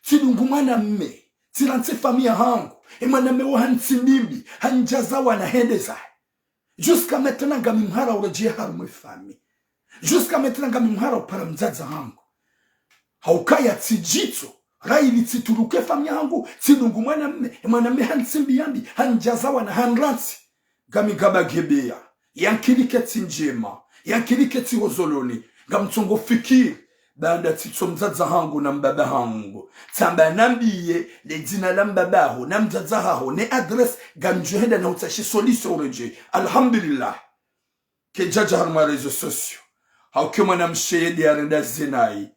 tilungu mwana mme tilanse famille hangu mwana wa Harantsi mimbi hanjazawa na hendeza jusqu'à maintenant ngamimhara urejea harumwe famille jusqu'à maintenant ngamimhara upara mzaza hangu haukaya tijitso raili tituruke famille hangu tilungu mwana mme Harantsi mbi hanjazawa na Harantsi gamigaba gebea yankilike ndjema yankilike tiozoloni ngamtsongo fikiri banda titso mzaza hangu na mbaba hangu tamba nambiye le dina la mbabaho na mzaza haho ne adresse gamjuhenda na utashi solution reje alhamdulillah ke jaja harma réseaux sociaux hauke mwana msheyedi arenda zinai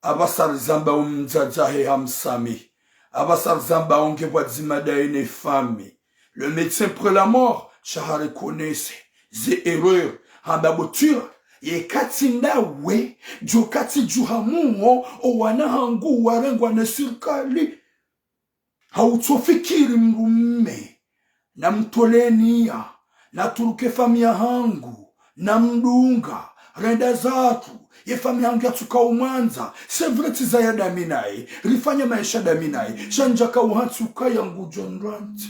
abasar zamba mzaza he hamsami abasar zamba onge bwadzimada ene fami le médecin prend la mort shahare connaisse ze erreur hambabotura ye katinda we jo kati juhamuo o wana hangu warengwa na serikali hautofikiri mrume na mtolenia na turuke famia hangu na mdunga renda zatu ye famia hangu yatuka umwanza sevreti za ya daminae rifanya maisha daminae shanjaka uhatsuka yangu jonranti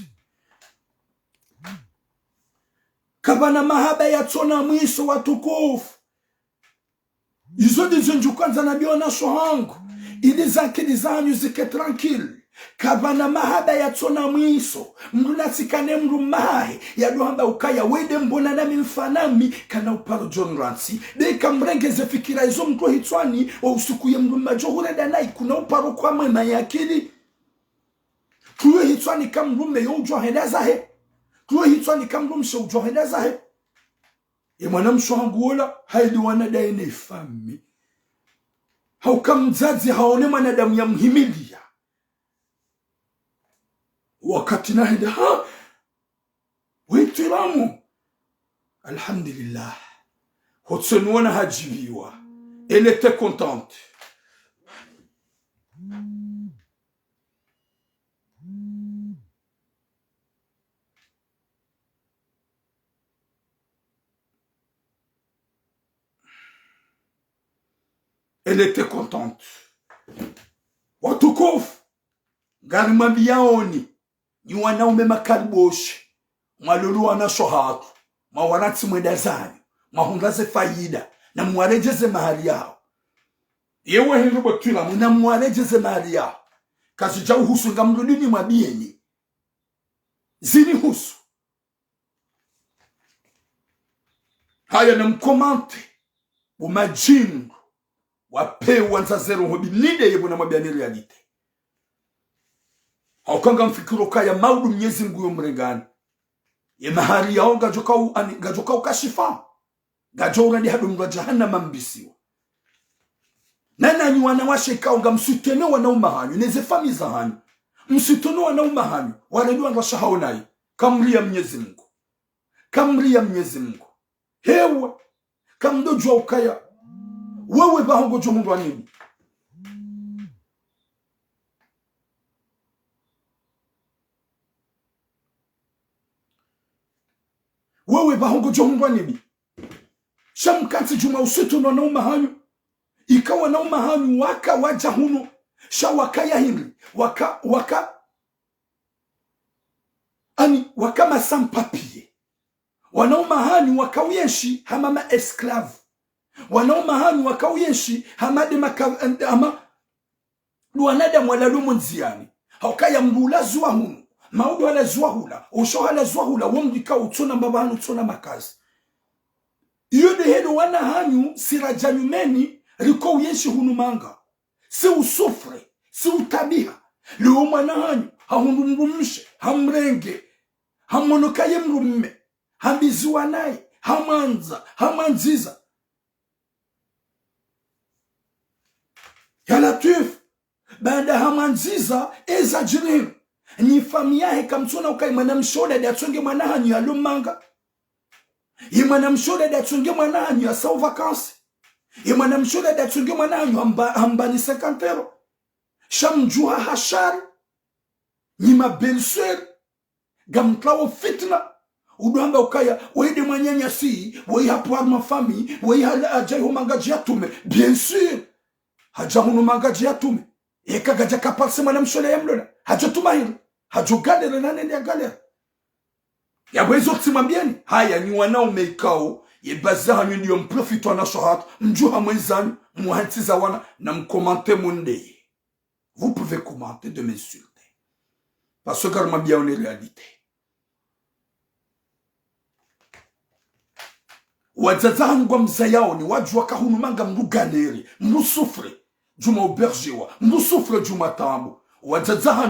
kabana mahaba ya tona mwiso watukufu izo dizenju kwanza na biona shohangu ili zakili zanyu zike tranquille kabana mahaba ya tona mwiso mrunatikane mrumahe ya duhamba ukaya wede mbona na mfanami kana uparo John Harantsi de kamrengeze fikira izo mtu hitwani wa usukuye mrumajo hureda nai kuna uparo kwa mwema yakili kuwe hitwani kamrume yojwa hendazahe kuwe hitwani kamrumshe ujwa hendazahe ye mwanamsho hangu wala haidi wanadaye ne fami hauka mzazi haone mwanadamu ya mhimilia wakati nahida ha wetiramu alhamdulillah hotsenuona hajibiwa elle était contente elle était contente watukufu garima biaoni ni wanaume makaliboshi mwalulu wanasho hatu mawaranti mwendazani mahungaze faida na mwarejeze mahali yao yewe hirubo tula na mwarejeze mahali yao kazi jau husu ngamrudini mwabieni zini husu haya na mkomante umajingu wape wanza zero hobi nide yebo na mwabiani realite haukanga mfikiro kaya maudu Mwenyezi Mungu yomrengani ye mahari yao gajoka ukashifa gajo uradi hadu mwa jahannama mbisiwa nana ni wanawashe kaunga msutene wanauma hanyu neze fami za hanyu msutene wanauma hanyu wanadu wanasha haonai kamria Mwenyezi Mungu hewa kamdo jwa ukaya wewe bahongo jomundu wanibi wewe bahongo jomundu wanibi shamkanti juma usitu na nauma hanyu ikawa nauma hanyu waka waja huno shawakaya hili waka masampapie wanauma hanyu wakawienshi hamama esclave wanauma hanyu wakawienshi hamade luanada mwalalumu nziani haukaya mbula zuwa huno maudu ala zuwa hula usho ala zuwa hula womdika utuna mbabanu utuna makazi yode hedo wana hanyu sirajanyumeni riko uyenshi hunu manga si usufre si utabiha leo mwana hanyu hahundrou hamrenge hamonokaye mrumme hambiziwa naye hamanziza ya latif banda hamanziza eza jirim ni familia he kamtsona ukai mwana mshoda de atsonge mwana hanyu alumanga Imana mshole da tsunge mwananyu ya sao vacances. Imana mshole da tsunge mwananyu ambani 50 euros. Shamjua hashari. Nima belle-sœur. Gamtlawo fitna. Uduamba ukaya. Weide mwanyanya si. Wei hapuar ma famille. Wei hadja humangaji yatume. Bien sûr. Hadja hunumangaji yatume. Eka gaja kapalse mwana mshole ya mlona. Hadja tumahiru. Hadja galere na nende ya galere. Ya wezo timambieni. Haya ni wanaume ikao. Yebaza hanyu ndiyo mprofito na shahat. Mjuha mwenzanyu. Muhantiza wana. Na mkomante mundeye. Vous pouvez commenter de m'insulter. Parce que je bien une réalité. Wazaza ngwa mzayao ni wajua kahunumanga mruganeri. Mrusufre. Juma uberjewa. Mrusufre juma tambu. Wazaza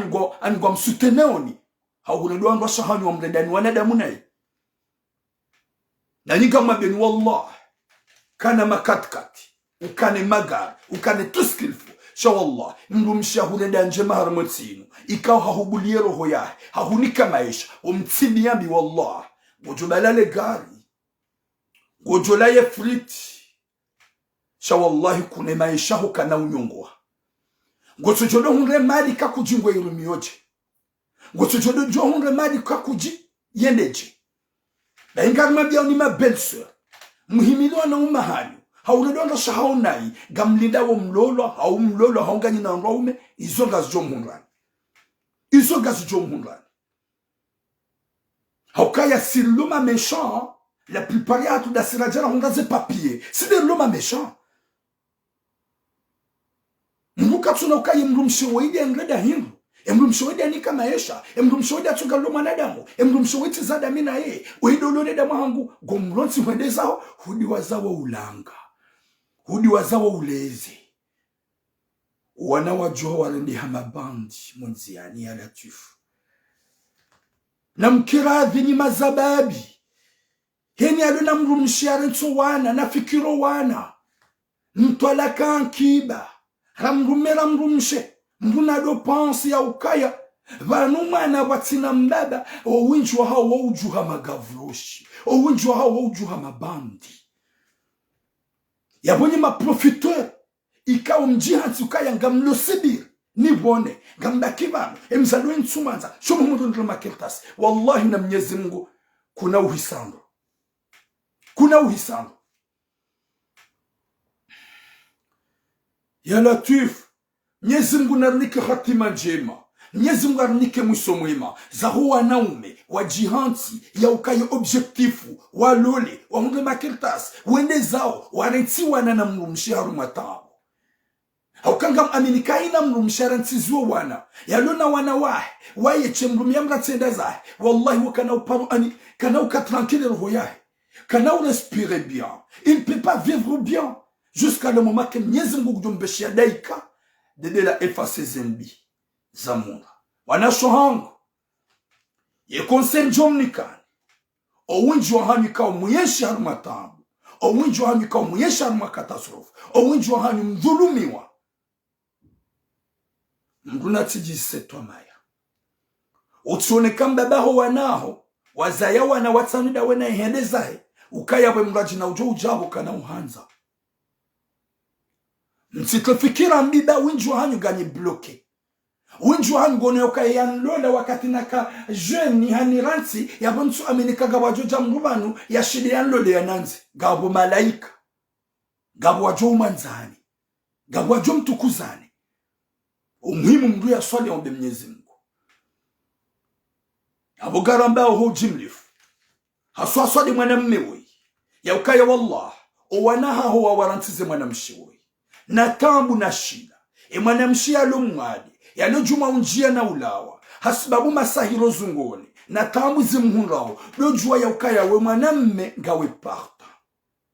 ngwa msuteneoni. Haukuledoa ngwa shahani wa mredani wanadamu nae. Na niga mabeni wallah. Kana makatkati. Ukane magar. Ukane tuskilfu. Shawallah, mroumche hulenda ndjema harantsi. Ikao hahubulie roho yahe. Hahunika maisha. Umtini yambi wallah. Gojola le gari. Gojola ye friti. Shawallah kune maisha hukana unyongwa. Gojola hunre mali kakujingwe irumioje. Gojola hunre mali kakuji yeneje. Na ingarma bia ni ma belle-sœur. Muhimilwa na umahani. Hauledonda shahaunai gamlinda wo mlolo hau mlolo haungani na nraume izonga zjomhunrani. Izonga zjomhunrani. Haukaya si l'homme méchant, la plupart ya tout da sirajana hungaze papier. C'est de l'homme méchant. Mruka tuna ukaye mroumche woyi engreda hindu. Mroumche woyi anika maisha. Mroumche woyi atuga loma nadamu. Mroumche woyi tizada mina ye. Oidolone da mahangu gomronsi wende zao hudi wazawa ulanga. Hudi wazawa ulezi. Wana wajua warendi hamabandi mwenziani ya latifu. Na mkiradhi ni mazababi. Heni aluna mroumche Harantsi wana na fikiro wana. Mtwala kankiba. Ramrumera mroumche. Mbuna do pansi ya ukaya. Vanumana watina mbaba. Owinjwa hao waujuha magavroshi. Owinjwa hao waujuha mabandi. Yabonye ma profiteur ikao mjihansi ukaya ngamlo sibir ni bone ngambakibano emzalwe ntsumanza shomo mundu ndro makirtasi wallahi na Mwenyezi Mungu kuna uhisando ya latif Mwenyezi Mungu narnike hatima njema Mwenyezi Mungu arnike mwiso mwema za huwa naume wa jihansi ya ukaye objektifu wa lole wa mundu makirtasi wende zao warentsi wana na mroumche harumatabo haukanga aminika ina mroumche Harantsi zuo wana ya lona wana waye chemrumi ya mratsenda zahe wallahi wakana uparu ani kana uka tranquille roho yahe kana u respire bien il ne peut pas vivre bien jusqu'à le moment que Mwenyezi Mungu kujombeshia daika dede la effacer zembi zamuna wanashohangu ye konsen jomnikani owinji wahanyu kao muyeshi harumatambu owinji wahanyu kao muyeshi harumakatastrofu owinji wahanyu mdhulumiwa mduna tijisetwa maya utsioneka mbabaho wanaho wazaya wana watsanida wena ihendezahe ukayawe mraji na ujo ujabo kana uhanza msitofikira mbiba winji wahanyu ganyi bloke Winju hango ne okay yanlola wakati naka jeune hani Harantsi yabonsu aminikaga wajoja mrubanu ya shide yanlole yananzi gabo malaika gabo wajo umanzani gabo wajo mtukuzani umuhimu mdu ya swali ombe Mwenyezi Mungu abogaramba ho jimlifu haswa swali mwanamme woyi ya ukaya wallah owanaha ho warantize mwanamshi woyi na tambu na shida mwanamshi alomwadi yalo juma unjia na ulawa hasibabu masahiro zungoni na tambu zimhunrao lojua ya ukaya we mwanamme gawe parta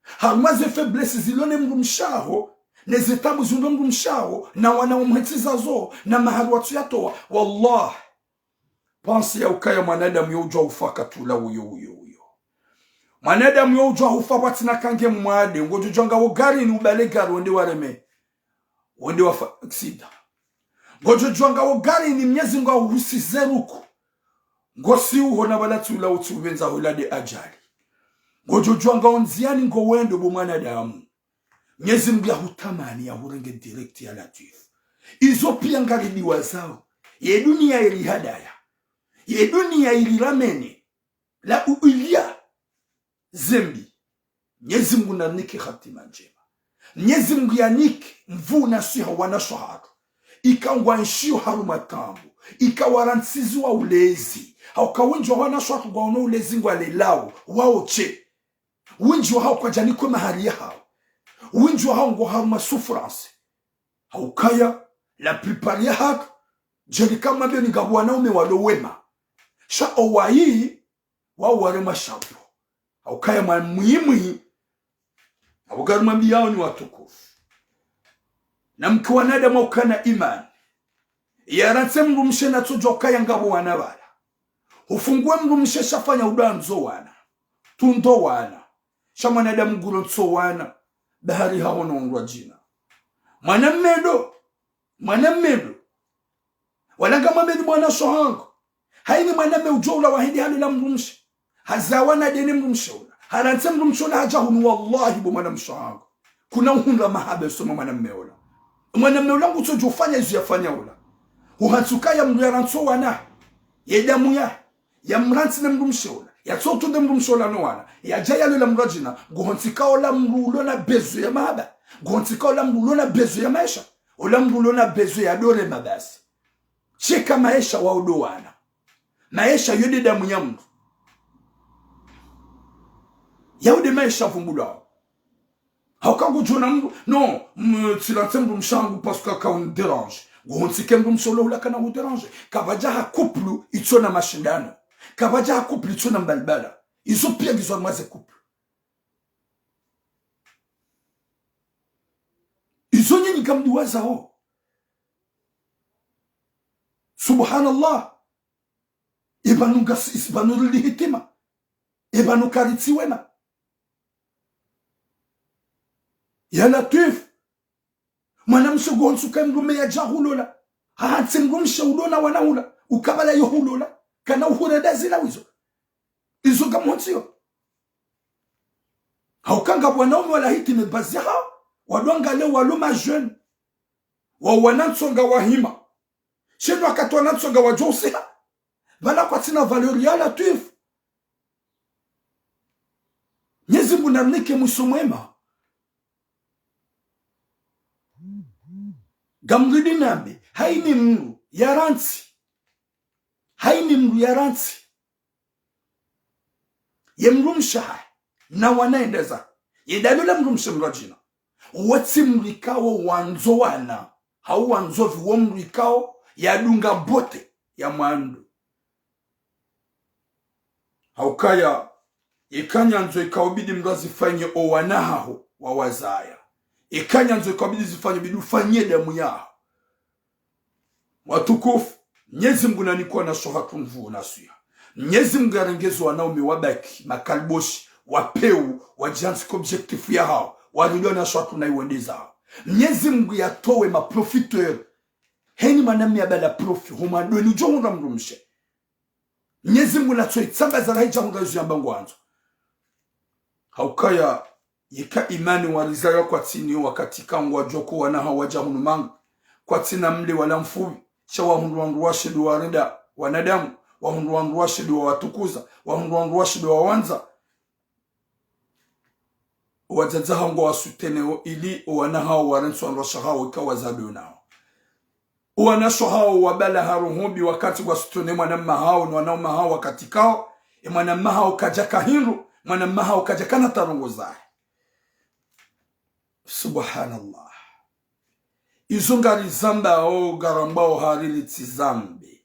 harmaze faiblesse zilone mroumchaho nezitambu zundo mroumchaho na wana umhetiza zo na maharwatu yatoa wallah pansi ya ukaya mwanadamu yojua ufaka tula uyo mwanadamu yojua ufabati na kange mwade ngojujanga wogari ni ubale gari wende wareme wende wafa aksida ngojujanga wogari ni Mwenyezi Mungu ahusize ruku ngosi uho na balatula utubenza hulade ajali ngojojwa ngaonziani ngowendo bo mwanadamu Mwenyezi Mungu yahutamani ya hurenge direct ya latif izo pia ngaribiwa zao ye dunia ili hadaya ye dunia ili ramene la uilia zembi Mwenyezi Mungu nanike hatima njema Mwenyezi Mungu yanike mvuna siha wana shahadu ikangwa nshio haruma tambu ikawaransizi wa ulezi haukawinjwa wana shahadu kwa ono ulezi ngwa lewo wache winjwa hao kwa janiko mahali ya hao winjwa hao ngwa haruma souffrance haukaya la plupart ya hatu jerika mwambio ni gabu wanaume walowema sha owayi waware mashapo haukaya muhimu Abugari mwambi yao ni watukufu. Na mkiwa nadamu ukana imani. Harantsi mroumche na tsojoka ya ngabo wanabala. Ufungue mroumche shafanya udanzo wana. Tundo wana. Shama nadamu gulotso wana. Bahari haona ungwa jina. Mwanammedo. Walanga mwamedi mwana shohango. Hayini mwaname ujoula wahidi hali la mroumche. Hazawana dene mroumche ula. Harantsi mroumche ula hajahunu wallahi bo mwana mshohango. Kuna uhunga mahabe soma mwanamme ula. Mwanamme ula ngutso jofanya izu yafanya ula. Uhatsuka ya mru Harantsi wana. Yedamu ya mrantsi na mroumche ula. Ya tsotu de mroumche ula no wana. Ya jaya lula mrajina. Guhontika ola mru ulona bezu ya mahaba. Guhontika ola mru ulona bezu ya maisha. Ola mru ulona bezu ya dore mabasi. Cheka maisha wa udo wana. Maisha yode damu ya mru. Yaude maisha fungula. Haukangu jona mru. Non, Harantsi mroumchangu parce que ka on dérange. Guhontika mroumche ula ula kana u dérange. Kabaja ha couple itsona mashindano. Kabaja ha couple itsona mbalbala. Izo pia gizwa mwaze couple. Izo nyinyi kamduwaza ho. Subhanallah. Ibanu lihitima. Ibanu karitsi wema. Ya latif. Mwanamsho gonsuka mrume ya jahulola. Harantsi mroumche ulona wanahula. Ukabala yohulola. Kana uhureda zila wizo. Izo gamontio. Haukanga wanaume wala hiti mebazi hao. Wadwanga leo waloma jeune. Wanantsonga wahima. Shedu wakati wanantsonga wajosia. Bala kwa tina valeur ya latif. Mwenyezi Mungu namnike mwisho mwema. Gamridi nambe. Hayini mru Harantsi. Hayini mru Harantsi. Ye mroumche na wanaendeza. Ye dalula mroumche mrajina. Wati mrikao wanzo wana. Hau wanzo viwo mrikao ya dunga bote ya mwandu. Haukaya ikanyanzo ikawabidi mrazi fanye owanaho wawazaya. Ikanyanzo ikawabidi zifanye bidu fanye damu yao. Watukufu, Mwenyezi Mungu nanikuwa na shohatu mvu na suya. Mwenyezi Mungu arengezo wanaume wabaki, makalboshi, wapeu, wajansi objectif ya hao. Warudio na shohatu na iwendeza hao. Mwenyezi Mungu yatowe maprofiteur. Heni manami ya bala profi, humadweni ujonga mroumche. Mwenyezi Mungu natoi tsamba za raija hunga yuzu yambangu wanzo. Haukaya yika imani walizaya kwa tini wakati kangwa joko wanaha wajahunu mangu. Kwa tina mle wala mfubi. Cha wahundrou washidu wa rida wanadamu. Wahundrou washidu wa watukuza. Wahundrou washidu wa wanza. Wajazaha ngo wasutene ili wanaha warensu wanroshaha ikawa zabiu nao. Wanasho hao wabala haruhumbi wakati wasutone mwanamma hao na wanauma hao wakati kao. Mwanamma hao kajaka hinru. Mwanamma hao kajaka na tarungu zae. Subhanallah. Izongari zamba o garambao harili tizambe.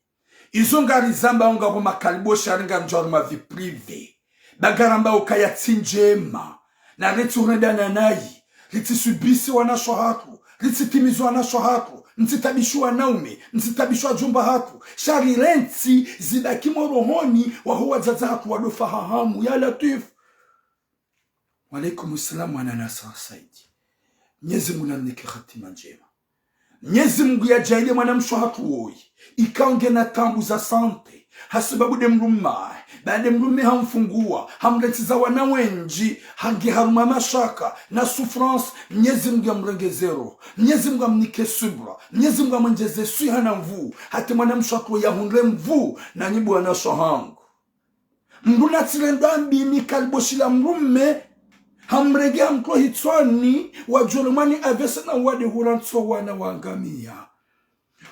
Izongari zamba o ngabo makalibo sharinga njoro ma vie prive. Bagarambao kaya ndjema. Na returenda na nayi. Riti subisi wanasho hatrou. Riti timizu wanasho hatrou. Ntitabishu wanaume. Ntitabishu wajumba hatrou. Shari renti zidaki morohoni. Wahuwa zaza hatrou wadofa hahamu. Ya latif. Walaikum salam wa nanasa saidi. Mwenyezi Mungu namnike hatima njema. Mwenyezi Mungu yajalie mwanamsho hatrou ikaonge na tambu za sante hasibabu de mrumma baada mrume hamfungua hamletiza wana wenji hangi haruma mashaka na souffrance. Mwenyezi Mungu amrengezero, Mwenyezi Mungu amnike subra, Mwenyezi Mungu amanjeze suihana mvu hati mwanamsho hatrou yahundre mvu na nyibu anashohangu mruna tirendambi ni kalboshila mrume hamrege mkro hitswani wa Jerumani avese na wade Harantsi wana wangamia.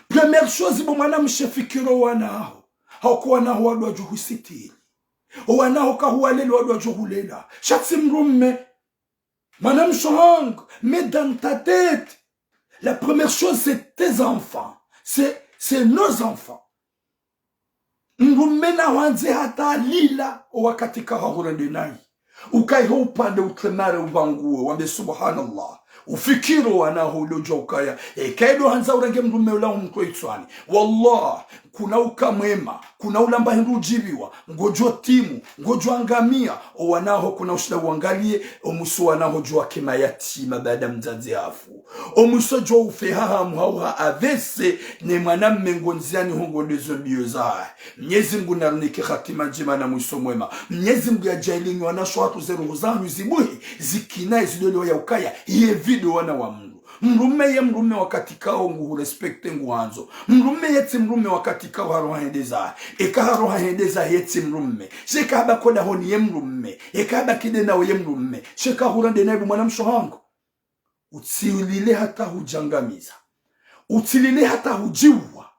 Première chose bo mwanamshe fikiro wanao hakuwa na wadu wa juhusitili wanao kahualele wadu wa juhulela shatsi mrume mwanamsho hangu mais dans ta tête la première chose c'est tes enfants, c'est nos enfants. Mrume na wanze hata lila wakati kahahurende nai ukaiho upande utremare ubanguwe wambe subhanallah ufikiro wanaho uloja ukaya kaido hanza urenge mrume ula umkwe itswani wallah kuna ukamwema kuna ulamba hindu ujibiwa ngojo timu ngojo angamia wanaho kuna ushila uangalie omusu wanaho jua kema yatima baada mzazi hafu omusu jua ufehaha muhauha avese ne mwanamme ngonziani hongo ndezo biyoza. Mwenyezi Mungu narunike khatima njema na mwiso mwema. Mwenyezi Mungu ya jailingi wanasho watu zeru huzanu zibuhi zikina izidole ya ukaya ye video wana wa Mungu. Mrume ye mrume wakati kao ngu respecte ngu hanzo. Mrume yeti mrume wakati kao haroha hendeza. Eka haroha hendeza yeti mrume. Sheka haba koda honi ye mrume. Eka haba kidena we ye mrume. Sheka hurande naibu mwanamsho hangu. Utsilile hata hujangamiza. Utsilile hata hujiwa.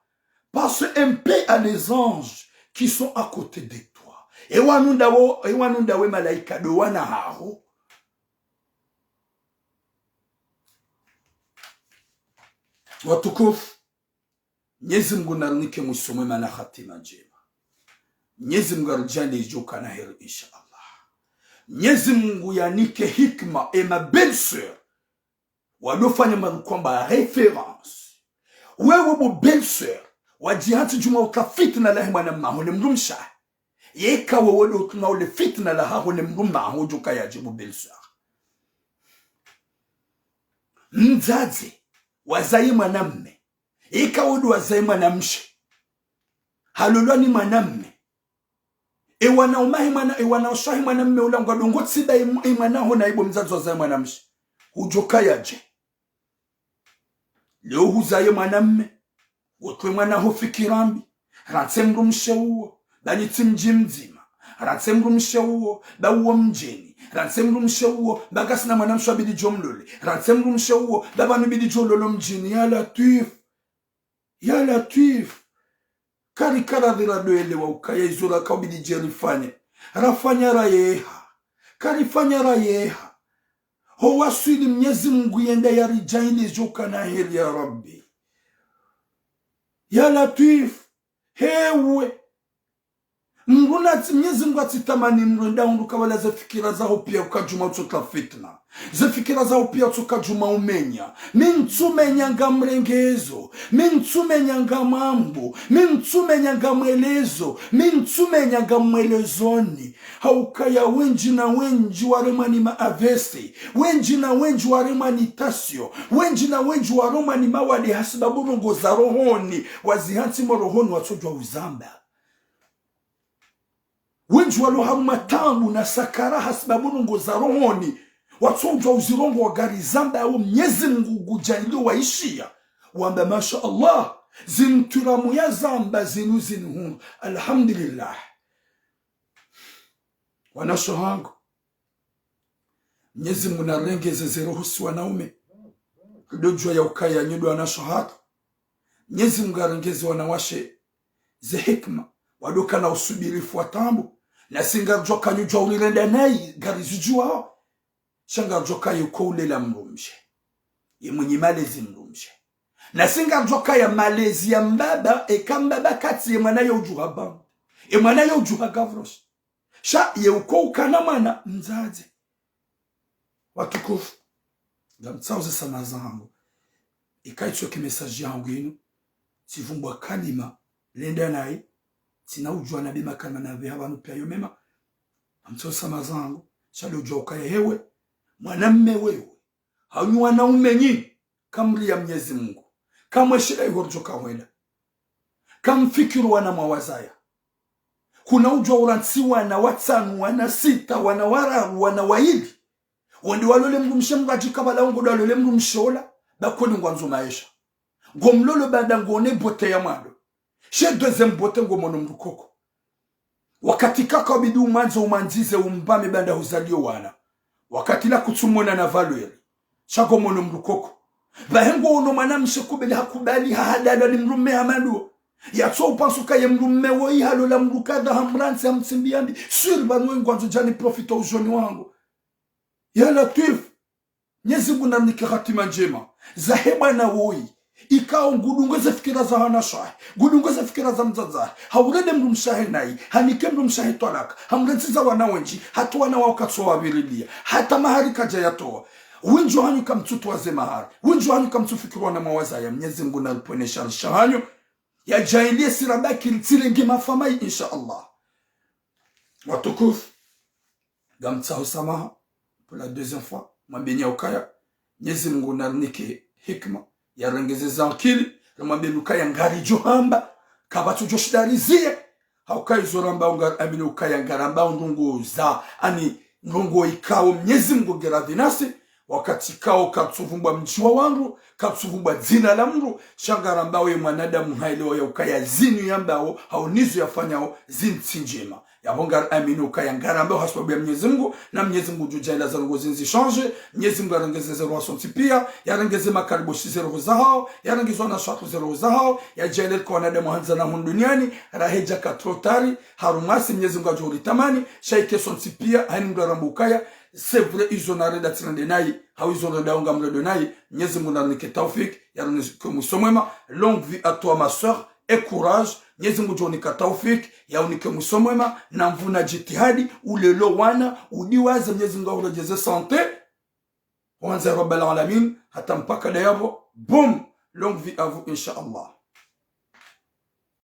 Parce un paix à les anges qui sont à côté de toi. Ewanunda we malaika do wana hao. Watukufu, Mwenyezi Mungu narunike mwiso mwema na hatima njema. Mwenyezi Mungu arujane ijoka na heri inshallah. Mwenyezi Mungu yanike hikma et ma belle sœur wadofanya marukwamba référence. Wewe bo belle sœur wajihanti juma utafitna la himana mahone mrumsha. Yeka wewe utuna ule fitna la hahone mrumma hojoka ya jibu belle sœur. Mzazi wazai mwanamme ika wudu wazai mwanamshe halulwa ni mwanamme ewana umahi mwana ewana ushahi mwanamme ulangwa dongotsi da imanaho na ibo mzazi wazai mwanamshe hujoka yaje leo huzaye mwanamme wotwe mwanaho fikirambi Harantsi mroumche uo bani timji mzima Harantsi mroumche uo ba uo mjeni Harantsi mroumche uo bagasina mwanamsho bidi jomlole Harantsi mroumche uo babanu bidi jololo mjini ya latif karikara dhira doele wa ukaya izura kaubidi jerifanye rafanya rayeha karifanya rayeha ho waswili Mwenyezi Mungu yenda ya rijaini joka na heri ya Rabbi ya latif hewe Mruna Mwenyezi Mungu atitamani mrenda unduka wala zafikira zao pia ukajuma utoka fitna. Zafikira zao pia ukajuma umenya. Mintume nyanga mrengezo. Mintume nyanga mambo. Mintume nyanga mwelezo. Mintume nyanga mwelezoni. Haukaya wenji na wenji waremani maavesi. Wenji na wenji waremani tasio. Wenji na wenji waremani mawadi hasibaburungo za rohoni. Wazihansi morohoni watujwa uzamba. Wenji walohamu matambu na sakara hasibaburungo za rohoni. Watonjwa uzirongo wa gari zamba ya Mwenyezi Mungu gujailio waishia. Wamba masha Allah. Zinturamu ya zamba zinu. Alhamdulillah. Wanasho hangu. Mwenyezi Mungu narengeze zerohusi wanaume. Kudojwa ya ukaya nyodo wanasho hatu. Mwenyezi Mungu narengeze wanawashe ze hikma. Wadoka na usubirifu wa tambu. Na singa joka nyujwa ulirenda nai gari zujua. Shanga joka yuko ulela mroumche. Ye mwenye malezi mroumche. Na singa joka ya malezi ya mbaba ekambaba kati ye mwana ya ujuha bang. Ye mwana ya ujuha gavros. Sha ye uko ukanamana mzazi. Watukufu. Gamtsauze samazangu. Ikaitwa kimesaji yangu inu. Sivumbwa kalima. Lenda nai. Sina ujua na bima kama na vya wanu pia yomema. Amso samazangu. Shali ujua ukaya hewe. Mwanamme wewe. Hauni wanaume nyini. Kamri ya Mwenyezi Mungu. kama shida igorjo kawela kamfikiru wana mawazaya kuna ujwa Harantsi wana watanu wana sita wana wararu wana wayili wandi walole mrumche mgaji kabala ngo dalole mrumshola bakoni ngwanzo maisha ngomlolo banda ngone bote ya mando she deuxième bote ngomono mrukoko wakati kaka bidu manzo umanzize umbame banda huzalio wana wakati la kutsumona na valeur chako mono mrukoko bahengo ono manamshe kubali hakubali hadala ni mrume amando yatso upansuka ye mrume woyi halola mrukada Harantsi amtsimbiandi sur banwe ngwanzo jani profita ujoni wangu ya latif nyezi bunamnike khatima njema zaheba na woyi ikao ngudungoze fikira za hanasha ngudungoze fikira za mzaza haurede mrumshahe nai hanike mrumshahe tolaka Harantsi za wana wenji hatu wana wakatso wabililia hata mahari kaja yatoa winjo hanyu kamtutu waze mahari winjo hanyu kamtufikirwa na mawaza ya Mwenyezi Mungu na liponesha shahanyu ya jailie sirabaki ntilengi mafamai insha Allah watukufu gamtsahu samaha pour la deuxième fois mwambeni ukaya Mwenyezi Mungu na nike hikma ya rengeze zankili mwambeni ukaya ngari johamba kabatu joshidarizie haukai zoramba ungar amini ukaya ngaramba ndungu za ani ndungu ikao Mwenyezi Mungu geradinasi wakati kao katsuvumba mchiwa wangu katsuvumba zina la mru shangarambao ye mwanadamu haelewa ya ukaya zinu yambao haunizu yafanyao zinti njema ya bongar aminu ukaya ngarambao haswabu ya Mwenyezi Mungu na Mwenyezi Mungu jujaila za rungo zinzi change Mwenyezi Mungu arengeze zero wasonti pia ya rengeze makaribo zero zahao ya rengeze wana shatu zero zahao ya jaile kwa wanadamu hanza na duniani raheja katrotari harumasi Mwenyezi Mungu ajuri tamani shaike sonti pia hani mgarambu ukaya c'est vrai ils ont arrêté d'atteindre nai how ils ont arrêté d'engamble de nai Mwenyezi Mungu anike taufik ya musomema longue vie à toi ma soeur et courage Mwenyezi Mungu jonika taufik ya unike musomema na mvuna jitihadi ulelo wana udiwaze Mwenyezi Mungu urejeze santé wanza rabbal alamin hata mpaka dayabo boom longue vie à vous inshallah